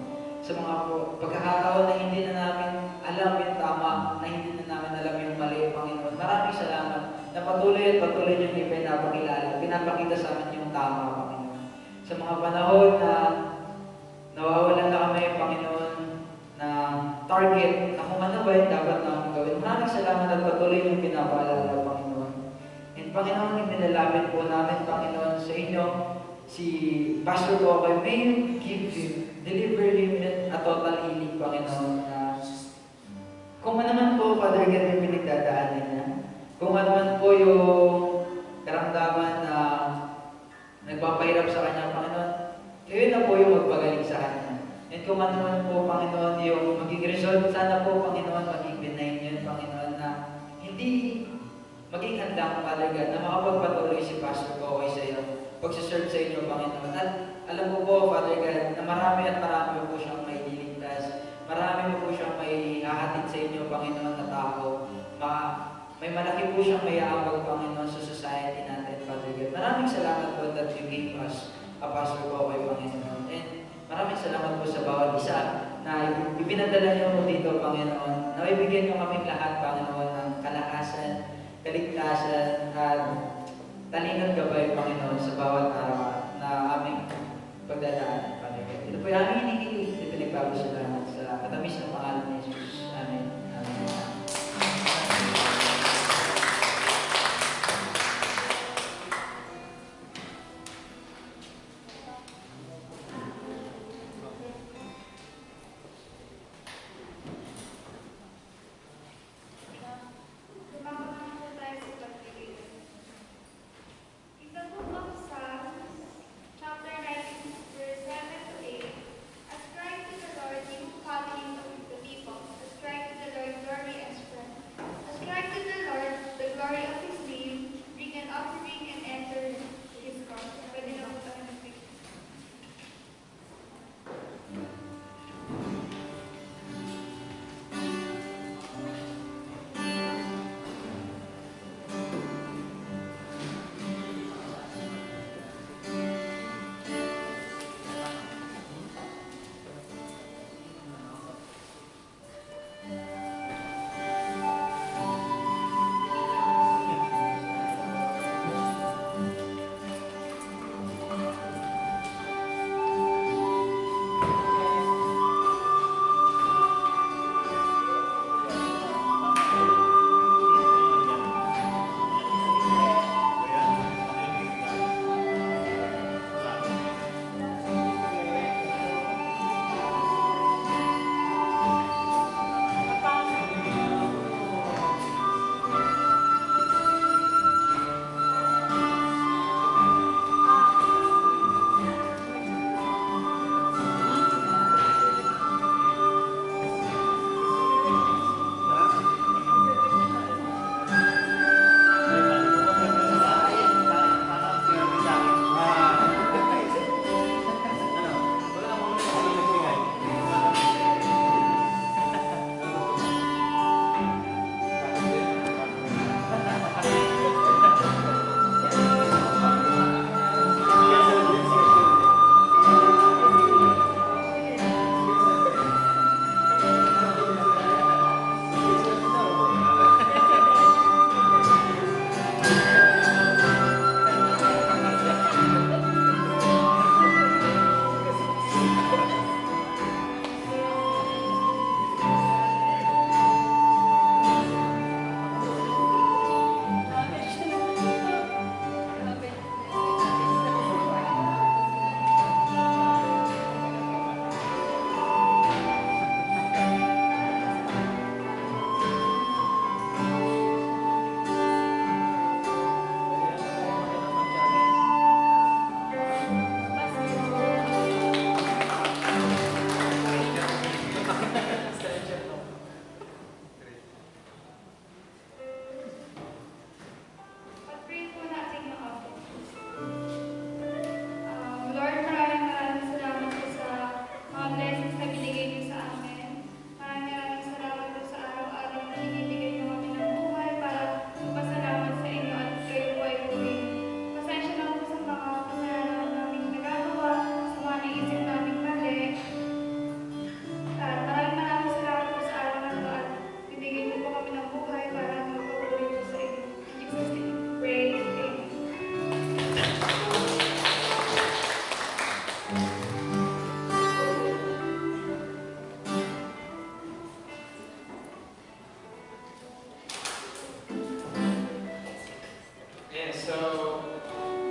[SPEAKER 5] Sa mga pagkakataon na hindi na namin alam yung tama, na hindi na namin alam yung mali, Panginoon. Maraming salamat na patuloy at patuloy niyong ipinapakilala, pinapakita sa amin yung tama, Panginoon. Sa mga panahon na nawawalan na kami, Panginoon, na target, na kung ano ba yung dapat namin gawin. Maraming salamat at patuloy niyong pinapaalala, Panginoon. And Panginoon, inilalapit po namin, Panginoon, sa inyo, si Pastor Rodolfo, may you give him, deliver him a total healing, Panginoon, na kung ano man po, Father God, yung pinagdadaanan niya, kung ano man po yung karamdaman na nagpapahirap sa kanya, Panginoon, kayo na po yung magpagaling sa kanya. And kung ano man po, Panginoon, yung maging result, sana po, Panginoon, maging benign yun, Panginoon, na hindi maging handa, Father God, na makapagpatuloy si Pastor Kokoy sa iyo, pagsaserve sa inyo, Panginoon. At alam ko po, Father God, na marami at marami po siyang may niligtas, marami po siyang may hahatid sa inyo, Panginoon, na tao. May malaki po siyang may aabag, Panginoon, sa society natin, Father God. Maraming salamat po that you gave us a Pastor Kokoy, Panginoon. And maraming salamat po sa bawat isa na ibinadala niyo po dito, Panginoon. Na ibigyan niyo kaming lahat, Panginoon, ng kalakasan, kaligtasan, at talingan gabay, Panginoon, sa bawat araw na aming pagdadaan, Panginoon. Ito po yung aming hinihiling. Ito nagpapasalamat sa katamis ng pangalan ni Jesus. Amen. Amen.
[SPEAKER 6] Chapter 19, verse 7 to 8. Ascribe to the Lord the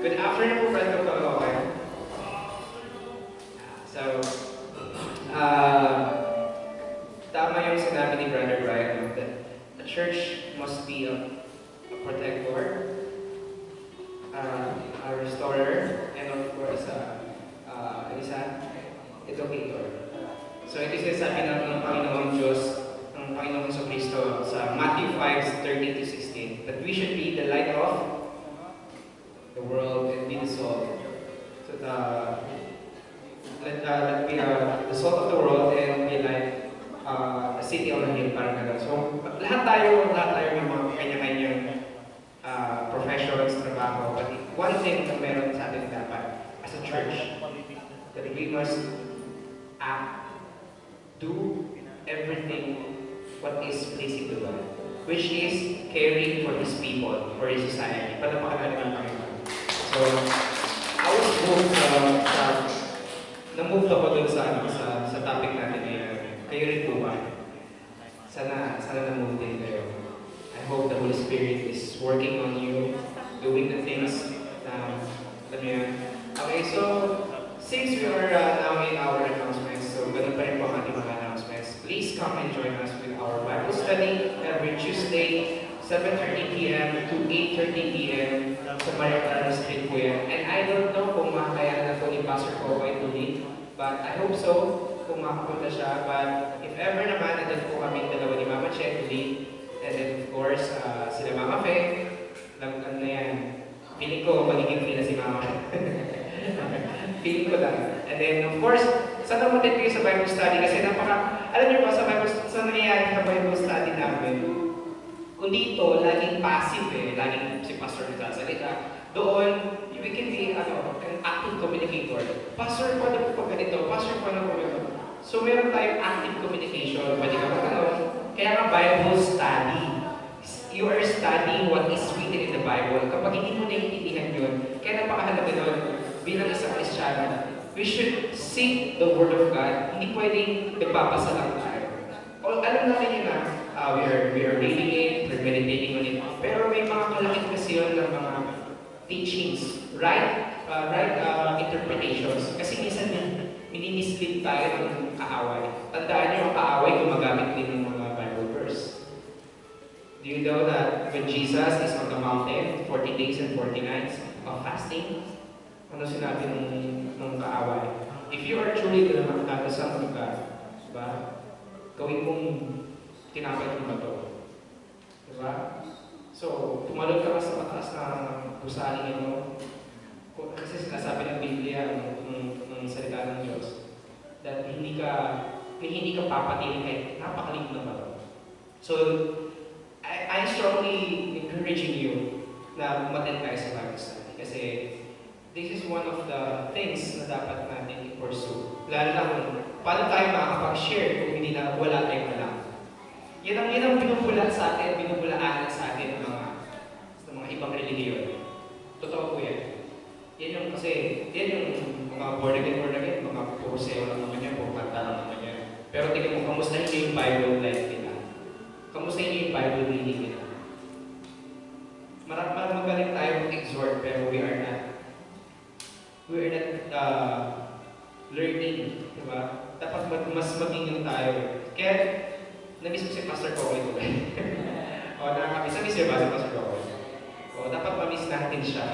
[SPEAKER 4] Good afternoon po, friends of Caloocan. So, tama yung sinabi ni Brother Bryan that the church must be a protector, a restorer, and of course, educator. So, ito yung sinasabi ng Panginoong Diyos, ng Panginoong Kristo sa Matthew 5:13 to 16, that we should be the light of the world and be the salt. So let we are the salt of the world and be like a city on a hill, parang gano'n. So lahat tayo may mga kanya-kanyang professions, trabaho. But one thing na meron sa atin dapat as a church, that we must do everything what is pleasing to God, which is caring for His people, for His society. Palapakan natin ang Panginoon. So, I was moved na-move ako dun sa topic natin ngayon. Kayo rin po ba? Sana na-move din kayo. I hope the Holy Spirit is working on you, doing the things na, alam niyo yun. Okay, so, since we are now in our announcements, so ganun pa rin po ang ating mga announcements, please come and join us with our Bible study every Tuesday, 7:30 p.m. to 8:30 p.m. sa Maria Clara Street po yan. And I don't know kung makakayanan na po ni Pastor Kokoy tuloy, but I hope so, kung makapunta siya. But if ever naman, nandun po kami dalawa ni Mama Che tuloy, and then of course, sila Mama Fe, lang na yan. Feeling ko, magiging free na si Mama. Feeling ko lang. And then of course, sana matin kayo sa Bible study kasi alam niyo ba sa nangyayari sa Bible study namin, kung dito, laging passive laging si Pastor nagsasalita. Doon, we can be an active communicator. Pastor, paano po pag ganito? Pastor, paano po ganito? So, meron tayong active communication. Pwede ka magtanong. Kaya nga Bible study. You are studying what is written in the Bible. Kapag hindi mo naiintindihan yun, kaya napakahalaga doon bilang isang Kristiyano, we should seek the Word of God. Hindi pwedeng nagbabasa lang tayo. Alam natin yun na, we are reading it, we're meditating on it. Pero may mga kalakit kasi yun ng mga teachings, right interpretations. Kasi minsan minimislead tayo ng kaaway. Tandaan niyo, ang kaaway gumagamit din ng mga Bible verse. Do you know that when Jesus is on the mountain, 40 days and 40 nights of fasting, ano sinabi ng kaaway? If you are truly the Son of God, diba? Gawin mong tinapay ng bato. Diba? So, tumalon ka sa mataas na gusali mo. Kasi sinasabi ng Biblia, ng salita ng Diyos, that hindi ka papatirin kahit napakaliit na bato. So, I'm strongly encouraging you na umattend kayo sa Bible study. Kasi, this is one of the things na dapat natin i-pursue. Lalo na kung paano tayo makakapag-share kung hindi na wala tayong alam. Yan ang binubulaan sa atin ng mga ibang relihiyon. Totoo po yan. Yan yung mga born again, mga puruseo lang naman yan, purukanta lang naman yan. Pero tingnan mo, kamustahin niyo yung Bible life nila. Kamustahin niyo yung Bible reading nila. Magaling tayo mag-exhort, pero we are not learning, diba? Dapat mas maging tayo. Kaya, na-miss ko si Pastor Kokoy ko. Nakakamiss. Na-miss niyo ba si Pastor Kokoy? Dapat ma-miss natin siya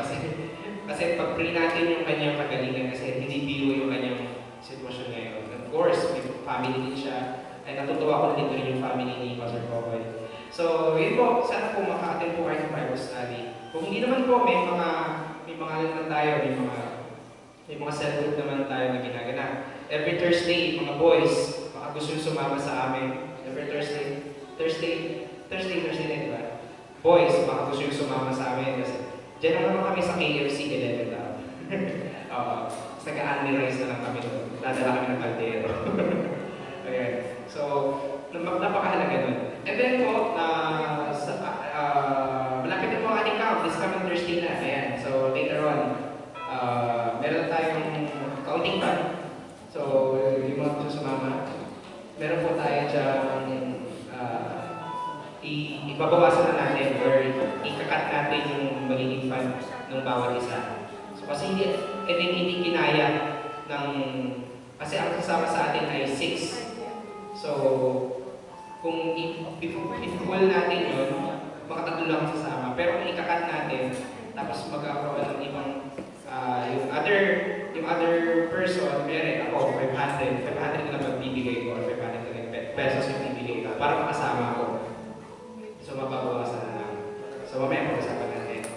[SPEAKER 4] kasi pag-pray natin yung kanyang kagalingan kasi hindi biro yung kanyang sitwasyon ngayon. Of course, may family din siya. Ay natutuwa ko na dito rin yung family ni Pastor Kokoy. So, yun po, sana po maka-attend po kayo ng Bible study. Kung hindi naman po, may mga naman tayo, may mga cell group naman tayo na ginaganap. Every Thursday, mga boys, baka gusto nyo sumama sa amin. Every Thursday na, diba? Boys, baka gusto nyo sumama sa amin kasi dyan naman kami sa KFC 11 lang. Nag-a-analyze na lang kami doon. Dadala kami ng kaldero. Okay. So, napakahalaga nun. And then po, malapit na po ang ating camp. This coming Thursday na. Ayan. So, later on, meron tayong counting time. So, yung mga gusto sumama, meron po tayo dyan ibabawasan na natin or ikakat natin yung magiging fund ng bawat isa. Kasi hindi kinaya ng, kasi ang kasama sa atin ay 6. So, kung i-full natin yun, makatatlo lang sasama. Pero kung ikakat natin, tapos magkakaroon ng ibang, yung other person, meron ako, 500 na lang magbibigay ko, or 500 na lang pesos yung bibigay ko, para makasama ako. So, mababawasan na lang. So, mamaya pag-usapan natin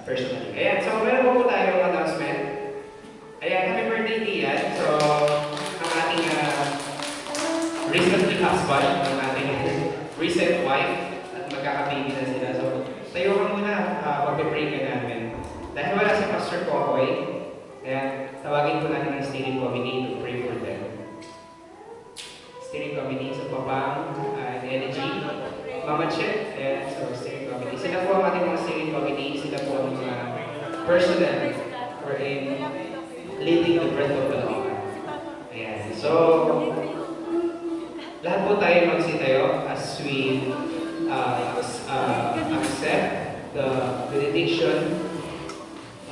[SPEAKER 4] personally. Ayan, so meron po tayong announcement. Ayan, happy birthday, Ian. So, ang ating recently husband, ang ating recent wife, at magkaka-baby na sila. So, tayo ka muna, pag-pray ka namin. Dahil wala si Pastor Kokoy, ayan, tawagin po natin ang steering committee to pray for them. Steering committee sa Papang, Energy, Mama Chet, ayan, so steering committee. Sila po ang ating mga steering committee, sila po ang mga personnel for in leading the breath of the Lord. Ayan, so lahat po tayo magsitayo as we accept the benediction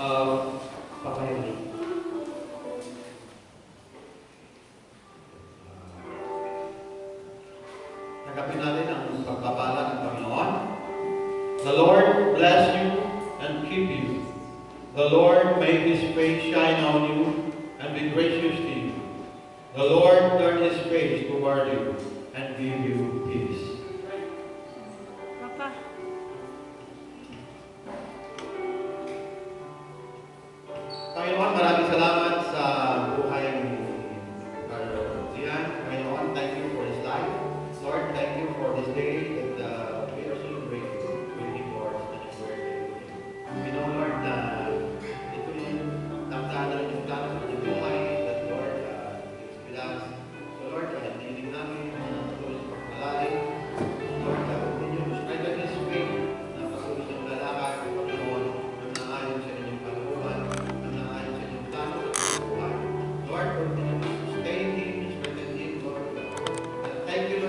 [SPEAKER 4] of Papa Henry.
[SPEAKER 6] Tanggapin natin ang pagpapala ng Panginoon. The Lord bless you and keep you. The Lord make His face shine on you and be gracious to you. The Lord turn His face toward you and give you peace.
[SPEAKER 2] Papa.
[SPEAKER 6] Panginoon, maraming salamat sa buhay ni Dian. Panginoon, thank you for his life. Lord, thank you for this day that we are celebrating with him, Lord, and his birthday. We know, Lord, na ito yung tamdaan ng plano sa kanyang buhay, that Lord, is with us. So Lord, hinihiling namin na patuloy sa pagmalalay. Lord, continue to strengthen his faith na patuloy siyang lalakad sa Panginoon na naayon sa inyong kalooban, na naayon sa inyong plano sa kanyang buhay. Lord, continue to sustain him and strengthen him, Lord. And thank you, Lord,